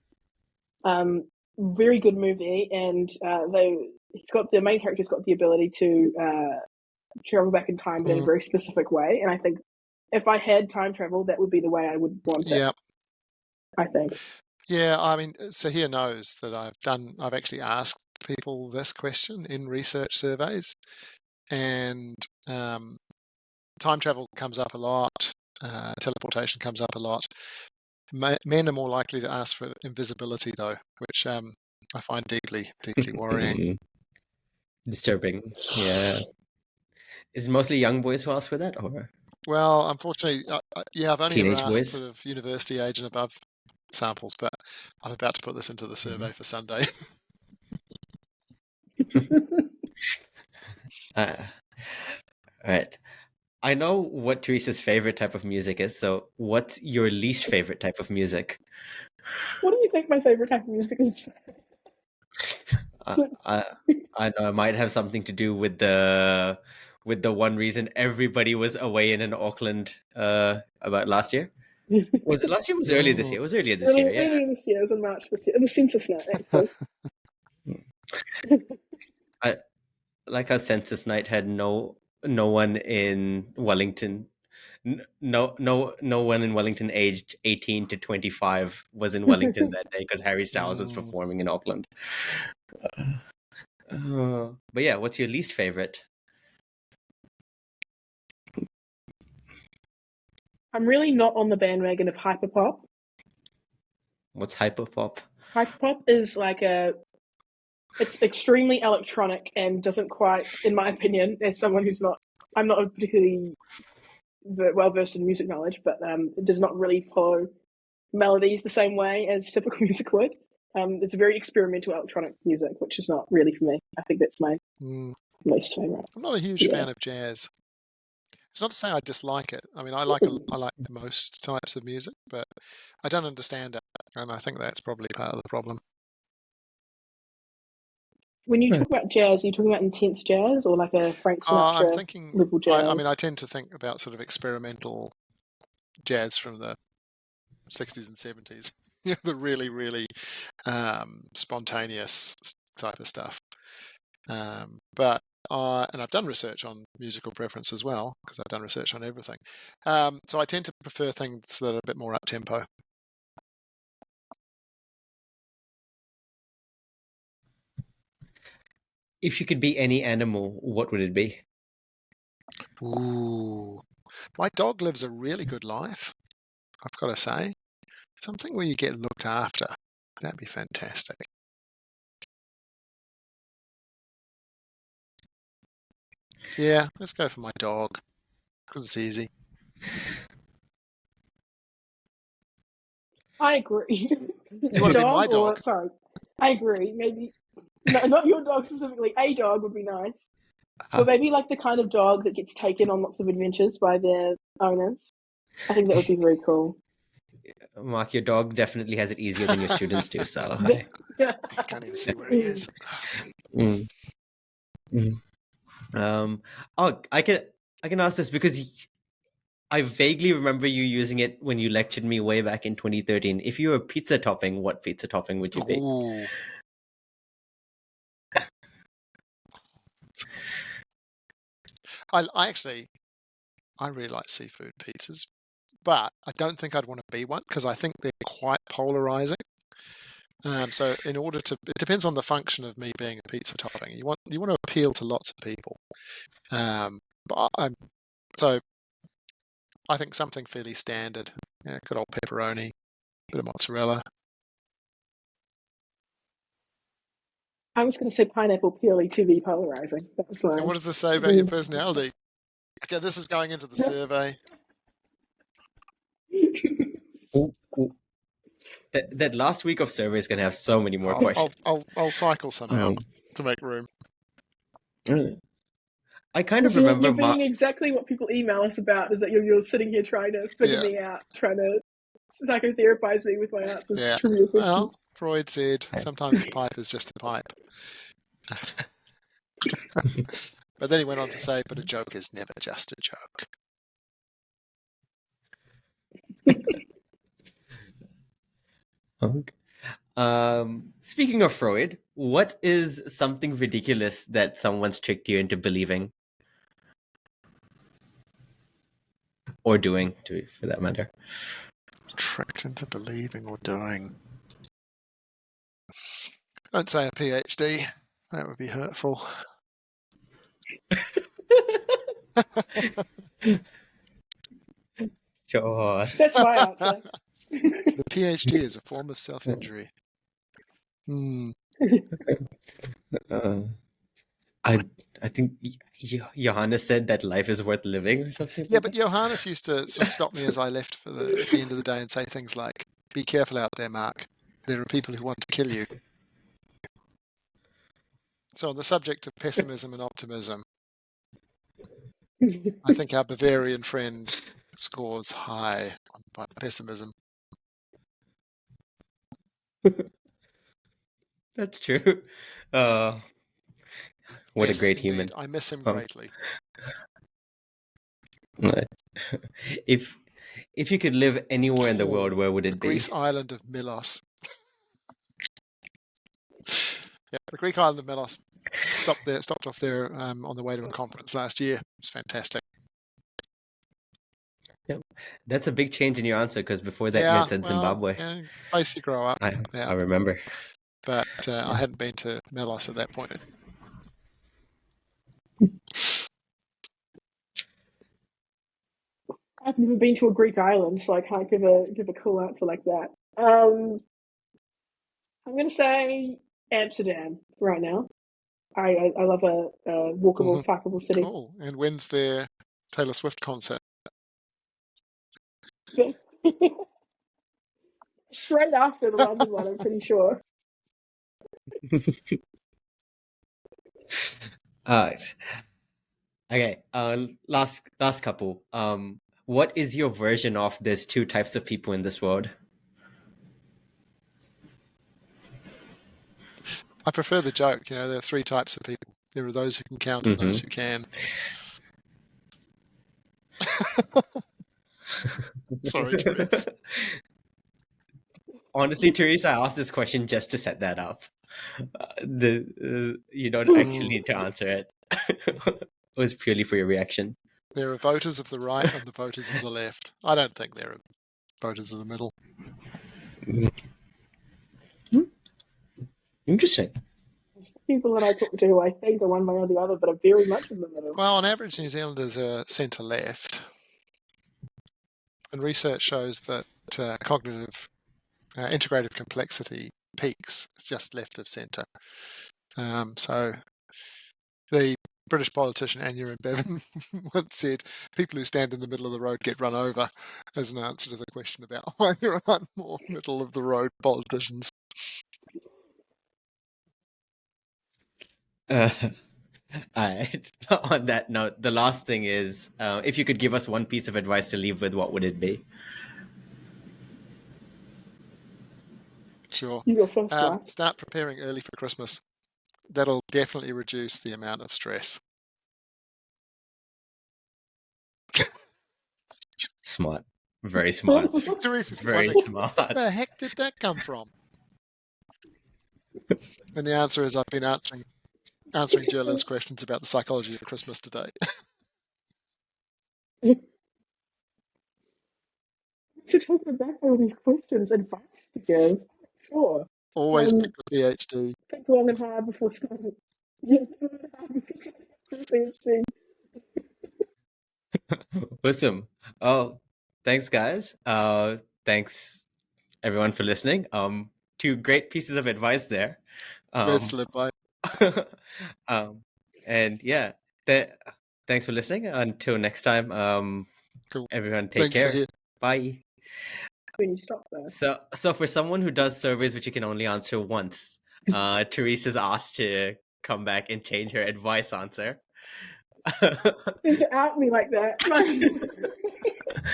Very good movie, and the main character's got the ability to travel back in time in a very specific way. And I think if I had time travel, that would be the way I would want it. Yeah. I think. Yeah, I mean, Sahir knows that I've actually asked people this question in research surveys, and time travel comes up a lot, teleportation comes up a lot. Men are more likely to ask for invisibility, though, which I find deeply, deeply worrying. Disturbing. Yeah. Is it mostly young boys who ask for that, or Well, unfortunately, yeah, I've only ever teenage asked boys? sort of university age and above samples, but I'm about to put this into the survey for Sunday. Right. I know what Teresa's favorite type of music is, so what's your least favorite type of music? What do you think my favorite type of music is? I I know it might have something to do with the one reason everybody was away in Auckland about last year. Was it last year? Or was it earlier this year? It was earlier this year, yeah. Earlier this year, it was in March this year. It was census night, actually. I like how census night had no one in Wellington. No one in Wellington aged 18 to 25 was in Wellington that day because Harry Styles was performing in Auckland. But yeah, what's your least favorite? I'm really not on the bandwagon of hyperpop. What's hyperpop? Hyperpop is like it's extremely electronic and doesn't quite, in my opinion, as someone I'm not particularly well versed in music knowledge, but it does not really follow melodies the same way as typical music would. It's a very experimental electronic music, which is not really for me. I think that's my least favorite. I'm not a huge fan of jazz. It's not to say I dislike it. I mean, I like most types of music, but I don't understand it, and I think that's probably part of the problem. When you talk about jazz, are you talking about intense jazz or like a Frank Sinatra I'm thinking, level jazz? I mean, I tend to think about sort of experimental jazz from the 60s and 70s. The really, really spontaneous type of stuff. But and I've done research on musical preference as well, because I've done research on everything. So I tend to prefer things that are a bit more up-tempo. If you could be any animal, what would it be? Ooh. My dog lives a really good life, I've got to say. Something where you get looked after. That'd be fantastic. Yeah, let's go for my dog, because it's easy. I agree. You want to be my dog? Sorry, I agree. Maybe no, not your dog specifically. A dog would be nice. But maybe like the kind of dog that gets taken on lots of adventures by their owners. I think that would be very cool. Mark, your dog definitely has it easier than your students do, so I can't even see where he is. I can ask this because I vaguely remember you using it when you lectured me way back in 2013. If you were pizza topping, what pizza topping would you be? Ooh. I really like seafood pizzas, but I don't think I'd want to be one because I think they're quite polarizing. So it depends on the function of me being a pizza topping. You want to appeal to lots of people. So I think something fairly standard. Good old pepperoni, bit of mozzarella. I was going to say pineapple purely to be polarizing. That's And what does this say about your personality? Okay, this is going into the survey. That last week of survey is going to have so many more questions. I'll cycle some out to make room. I kind of remember you're being exactly what people email us about. Is that you're sitting here trying to figure me out, trying to psychotherapize me with my answers to trivia questions. Well, Freud said sometimes a pipe is just a pipe. But then he went on to say, but a joke is never just a joke. Speaking of Freud, what is something ridiculous that someone's tricked you into believing? Or doing, for that matter. Tricked into believing or doing. Don't say a PhD. That would be hurtful. Sure. That's my answer. The PhD is a form of self-injury. I think Johannes said that life is worth living or something. Yeah, like but that. Johannes used to sort of stop me as I left at the end of the day and say things like, "Be careful out there, Marc. There are people who want to kill you." So on the subject of pessimism and optimism, I think our Bavarian friend scores high on pessimism. That's true. What Yes, a great indeed. human. I miss him greatly. If you could live anywhere in the world, where would The it be? Greece island of Milos. Yeah, the Greek island of Milos. Stopped off there on the way to a conference last year. It was fantastic. That's a big change in your answer, because before that you had said Zimbabwe. Yeah, place you grow up. I remember. But I hadn't been to Milos at that point. I've never been to a Greek island, so I can't give a cool answer like that. I'm going to say Amsterdam right now. I love a walkable, cyclable city. Cool. And when's their Taylor Swift concert? Straight after the London one, I'm pretty sure. Okay. Last couple. What is your version of there's two types of people in this world? I prefer the joke. There are three types of people. There are those who can count and those who can. Sorry, Terise. Honestly, Terise, I asked this question just to set that up. You don't actually need to answer it. It was purely for your reaction. There are voters of the right and the voters of the left. I don't think there are voters of the middle. Interesting. People that I talk to, I think are one way or the other, but are very much in the middle. Well, on average, New Zealanders are centre-left. And research shows that cognitive integrative complexity peaks just left of centre. So the British politician Anya and Bevan once said, people who stand in the middle of the road get run over, as an answer to the question about why there aren't more middle of the road politicians. On that note, the last thing is, if you could give us one piece of advice to leave with, what would it be? Sure. You go first, Marc. Start preparing early for Christmas. That'll definitely reduce the amount of stress. Smart. Very smart. Teresa's Very smart. Where the heck did that come from? And the answer is, I've been answering Jerlin's questions about the psychology of Christmas today. To take it back all these questions, advice to give. Sure. Always pick the PhD. Think long and hard before starting. Yeah, think long and hard before starting the PhD. Awesome. Oh, thanks, guys. Thanks, everyone, for listening. Two great pieces of advice there. Let's live by. And yeah, thanks for listening. Until next time, Cool. Everyone take Thanks, care. Bye. When you stop there. So for someone who does surveys which you can only answer once, Terise is asked to come back and change her advice answer. You to out me like that.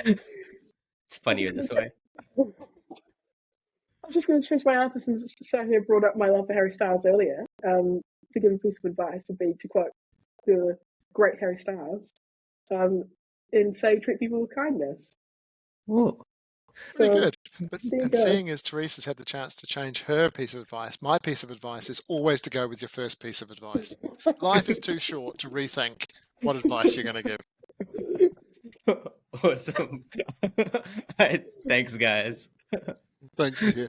It's funnier this way. I'm just going to change my answer since Sahir brought up my love for Harry Styles earlier. To give a piece of advice would be to quote the great Harry Styles and say treat people with kindness. Ooh. Pretty good. But seeing as Terise has had the chance to change her piece of advice, my piece of advice is always to go with your first piece of advice. Life is too short to rethink what advice you're going to give. Awesome. Thanks, guys. Thanks, Sahir.